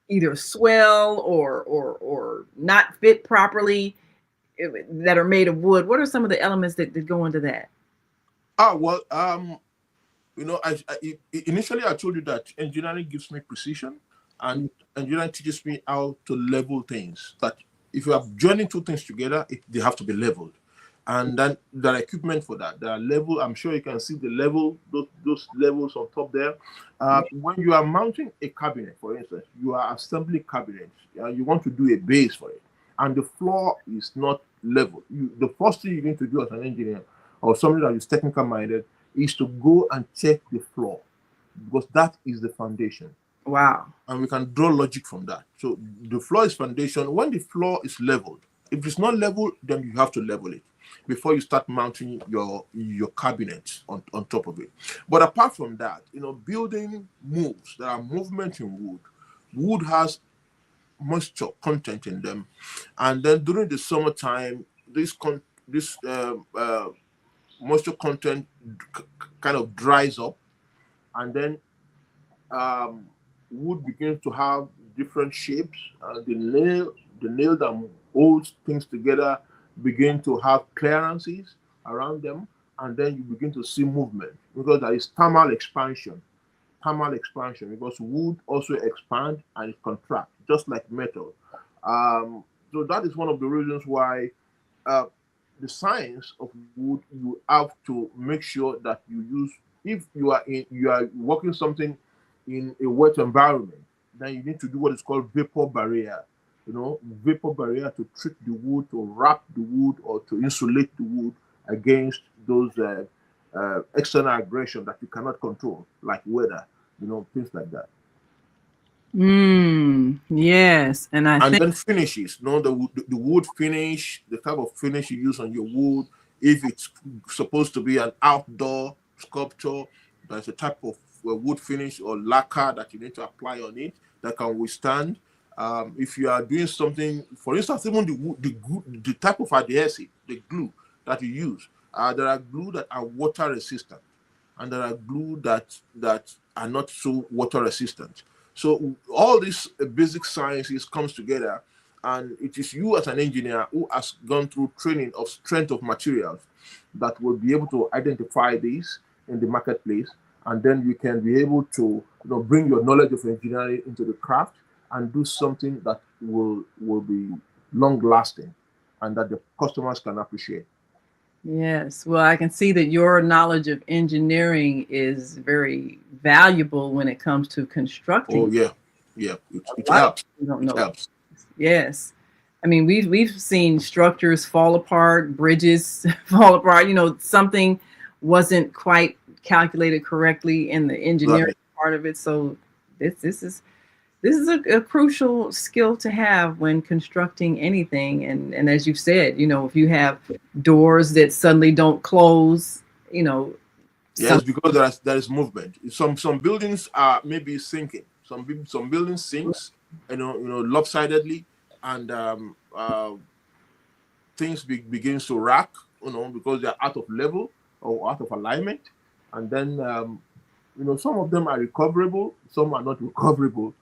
[SPEAKER 1] either swell or not fit properly that are made of wood? What are some of the elements that go into that?
[SPEAKER 3] Well, initially I told you that engineering gives me precision, and engineering teaches me how to level things. That if you are joining two things together, they have to be leveled, and then there are equipment for that. There are level. I'm sure you can see the level, those levels on top there. When you are mounting a cabinet, for instance, you are assembling cabinets. You want to do a base for it. and the floor is not level. The first thing you need to do as an engineer or somebody that is technical minded is to go and check the floor, because that is the foundation.
[SPEAKER 1] Wow.
[SPEAKER 3] And we can draw logic from that. So the floor is foundation. When the floor is leveled, if it's not level, then you have to level it before you start mounting your cabinet on top of it. But apart from that, building moves. There are movements in wood. Wood has moisture content in them, and then during the summertime, this moisture content kind of dries up, and then wood begins to have different shapes, and the nail that holds things together begin to have clearances around them, and then you begin to see movement, because there is thermal expansion, because wood also expands and it contracts just like metal. So that is one of the reasons why the science of wood, you have to make sure that you use, if you are working something in a wet environment, then you need to do what is called vapor barrier. Vapor barrier to trick the wood, to wrap the wood, or to insulate the wood against those external aggression that you cannot control, like weather, things like that.
[SPEAKER 1] Yes, and I think
[SPEAKER 3] then finishes, the wood finish, the type of finish you use on your wood. If it's supposed to be an outdoor sculpture, there's a type of wood finish or lacquer that you need to apply on it that can withstand. If you are doing something, for instance, even the type of adhesive, the glue that you use, there are glue that are water resistant, and there are glue that are not so water resistant. So all these basic sciences comes together, and it is you as an engineer who has gone through training of strength of materials that will be able to identify these in the marketplace, and then you can be able to bring your knowledge of engineering into the craft and do something that will be long lasting and that the customers can appreciate.
[SPEAKER 1] yes. Well, I can see that your knowledge of engineering is very valuable when it comes to constructing.
[SPEAKER 3] Oh yeah, it
[SPEAKER 1] A lot of
[SPEAKER 3] helps.
[SPEAKER 1] people don't
[SPEAKER 3] It
[SPEAKER 1] know.
[SPEAKER 3] helps.
[SPEAKER 1] Yes. I mean, we've seen structures fall apart, bridges fall apart. Something wasn't quite calculated correctly in the engineering part of it. So this is a crucial skill to have when constructing anything. And as you've said, if you have doors that suddenly don't close,
[SPEAKER 3] Yes, because there is movement. Some buildings are maybe sinking. Some buildings sinks, lopsidedly, and things begins to rack, because they're out of level or out of alignment, and then some of them are recoverable, some are not recoverable.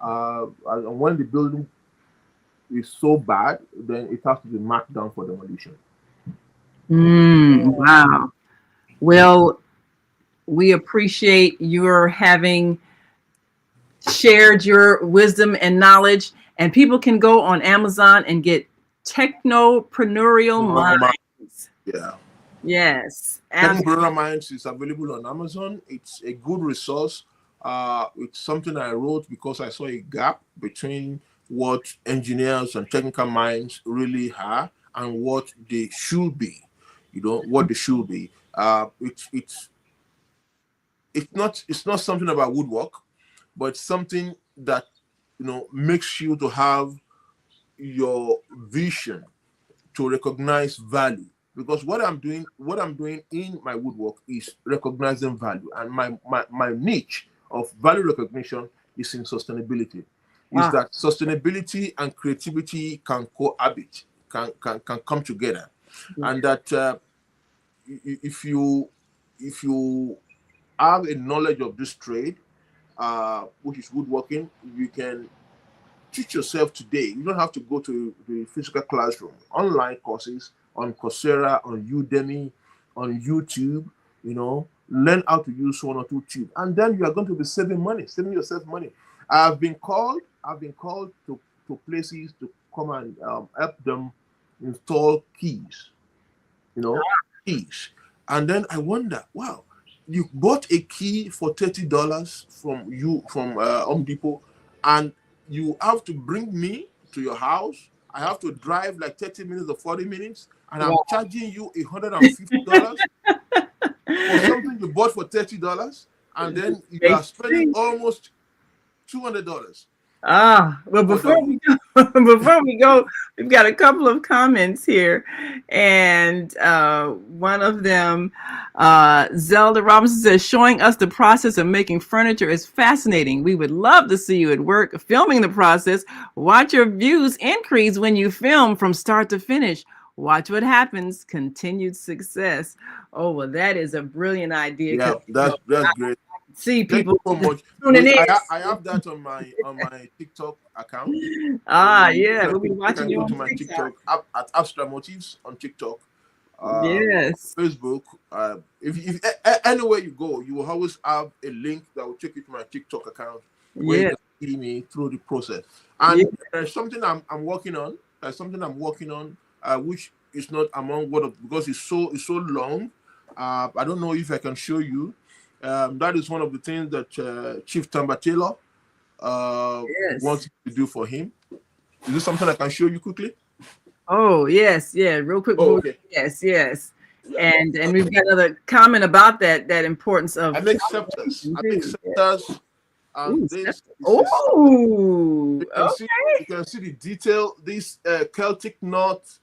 [SPEAKER 3] And when the building is so bad, then it has to be marked down for demolition.
[SPEAKER 1] Wow. Well, we appreciate your having shared your wisdom and knowledge, and people can go on Amazon and get Technopreneurial Minds.
[SPEAKER 3] Yeah.
[SPEAKER 1] Yes.
[SPEAKER 3] Technopreneurial Minds is available on Amazon. It's a good resource. It's something I wrote because I saw a gap between what engineers and technical minds really are and what they should be. What they should be. It's not something about woodwork, but it's something that makes you to have your vision to recognize value. Because what I'm doing in my woodwork is recognizing value, and my niche of value recognition is in sustainability.
[SPEAKER 1] Wow.
[SPEAKER 3] Is that sustainability and creativity can cohabit, can come together, and that if you have a knowledge of this trade, which is woodworking, you can teach yourself today. You don't have to go to the physical classroom. Online courses on Coursera, on Udemy, on YouTube, learn how to use one or two tubes. And then you are going to be saving yourself money. I've been called to places to come and help them install keys, keys. And then I wonder, wow, you bought a key for $30 from Home Depot, and you have to bring me to your house I have to drive like 30 minutes or 40 minutes, and I'm charging you $150 for something you bought for $30, and then you are spending almost $200.
[SPEAKER 1] Well, before we go, we've got a couple of comments here, and one of them, Zelda Robinson says, showing us the process of making furniture is fascinating. We would love to see you at work filming the process. Watch your views increase when you film from start to finish. Watch what happens. Continued success. Oh, well, that is a brilliant idea.
[SPEAKER 3] Yeah, that's great.
[SPEAKER 1] See people
[SPEAKER 3] so much. I have that on my TikTok account.
[SPEAKER 1] Yeah, we'll be watching you
[SPEAKER 3] go
[SPEAKER 1] on
[SPEAKER 3] to my TikTok at AbstraMotifs on TikTok.
[SPEAKER 1] Yes,
[SPEAKER 3] Facebook. If anywhere you go, you will always have a link that will take you to my TikTok account where you can see me through the process. And there's something I'm working on. Which is not among because it's so long. I don't know if I can show you. That is one of the things that Chief Tamba Taylor wants to do for him. Is this something I can show you quickly?
[SPEAKER 1] Oh, yes. Yeah, real quick.
[SPEAKER 3] Oh, okay.
[SPEAKER 1] Yes. And we've got another comment about that importance of...
[SPEAKER 3] I make scepters. And this
[SPEAKER 1] you
[SPEAKER 3] can see the detail. This Celtic knot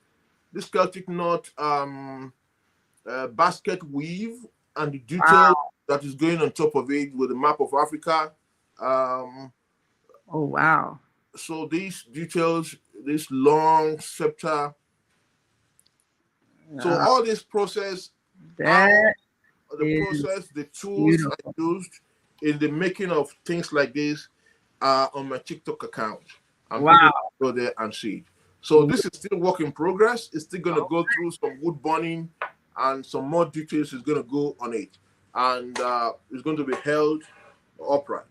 [SPEAKER 3] basket weave, and the detail that is going on top of it with the map of Africa.
[SPEAKER 1] Oh, wow.
[SPEAKER 3] So these details, this long scepter. So all this process, the tools I used in the making of things like this are on my TikTok account. Go there and see it. So this is still work in progress. It's still going to go through some wood burning, and some more details is going to go on it. And it's going to be held upright.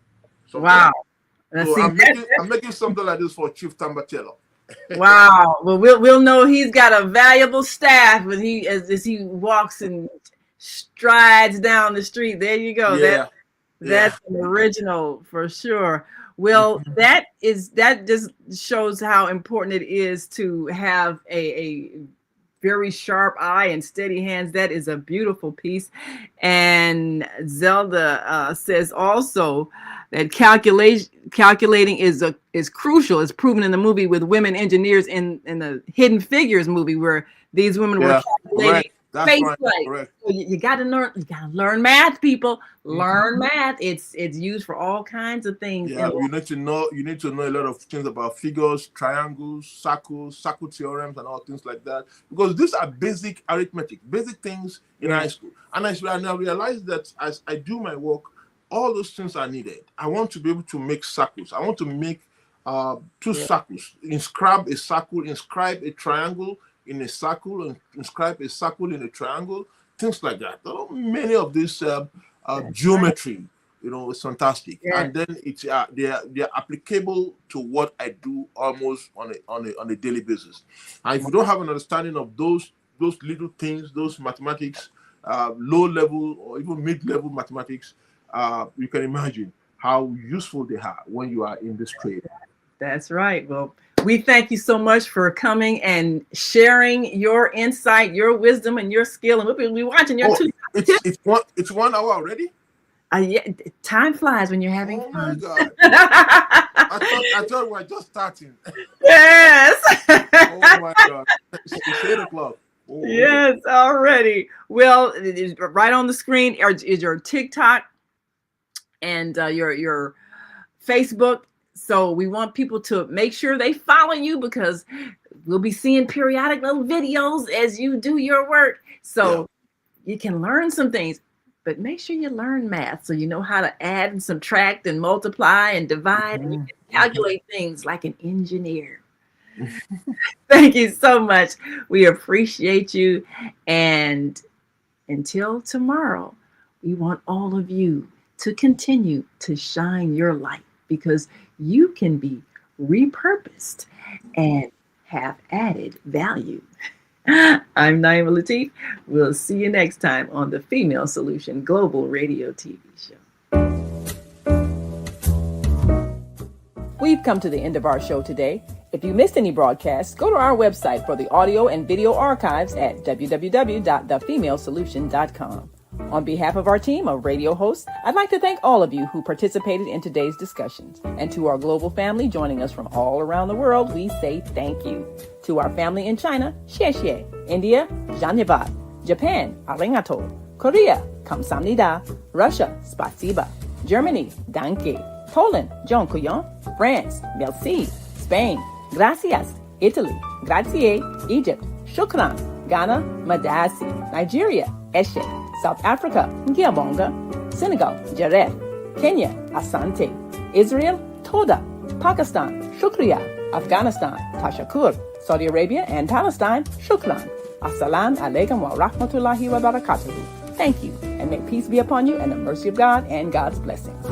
[SPEAKER 3] So I'm making something like this for Chief Tamba Taylor.
[SPEAKER 1] Wow. Well, we'll know he's got a valuable staff when as he walks and strides down the street. There you go. That's an original for sure. Well, that just shows how important it is to have a very sharp eye and steady hands. That is a beautiful piece. And Zelda says also that calculating is crucial. It's proven in the movie with women engineers in the Hidden Figures movie, where these women were calculating.
[SPEAKER 3] That's correct.
[SPEAKER 1] So you gotta learn math, people. Learn math. It's used for all kinds of things.
[SPEAKER 3] Yeah, you need to know a lot of things about figures, triangles, circles, circle theorems, and all things like that. Because these are basic arithmetic, basic things in high school. And I realized that as I do my work, all those things are needed. I want to be able to make circles. I want to make two circles. Inscribe a circle, inscribe a triangle in a circle, and inscribe a circle in a triangle, things like that. Many of this geometry, it's fantastic. And then it's they are applicable to what I do almost on a daily basis. And if you don't have an understanding of those little things, those mathematics, low level or even mid-level mathematics, you can imagine how useful they are when you are in this trade.
[SPEAKER 1] That's right. Well, we thank you so much for coming and sharing your insight, your wisdom, and your skill. And we'll be watching your
[SPEAKER 3] It's 1 hour already?
[SPEAKER 1] Time flies when you're having fun.
[SPEAKER 3] My God. I thought we were just starting.
[SPEAKER 1] Yes.
[SPEAKER 3] Oh my God. It's 8 o'clock. Oh.
[SPEAKER 1] Yes, already. Well, right on the screen is your TikTok and your Facebook. So we want people to make sure they follow you, because we'll be seeing periodic little videos as you do your work. So you can learn some things, but make sure you learn math so you know how to add and subtract and multiply and divide, and you can calculate things like an engineer. Thank you so much. We appreciate you. And until tomorrow, we want all of you to continue to shine your light, because you can be repurposed and have added value. I'm Naima Latif. We'll see you next time on the Female Solution Global Radio TV Show. We've come to the end of our show today.
[SPEAKER 2] If you missed any broadcasts, go to our website for the audio and video archives at www.thefemalesolution.com. On behalf of our team of radio hosts, I'd like to thank all of you who participated in today's discussions. And to our global family joining us from all around the world, we say thank you. To our family in China, xie xie. India, Dhanyavad. Japan, arigato. Korea, kamsamnida. Russia, spasiba. Germany, danke. Poland, dziękuję. France, merci. Spain, gracias. Italy, grazie. Egypt, shukran. Ghana, madasi. Nigeria, eshe. South Africa, Ngiyabonga. Senegal, Jaref. Kenya, Asante. Israel, Toda. Pakistan, Shukriya. Afghanistan, Tashakur. Saudi Arabia and Palestine, Shukran. Assalamu alaikum wa rahmatullahi wa barakatuhu. Thank you, and may peace be upon you and the mercy of God and God's blessings.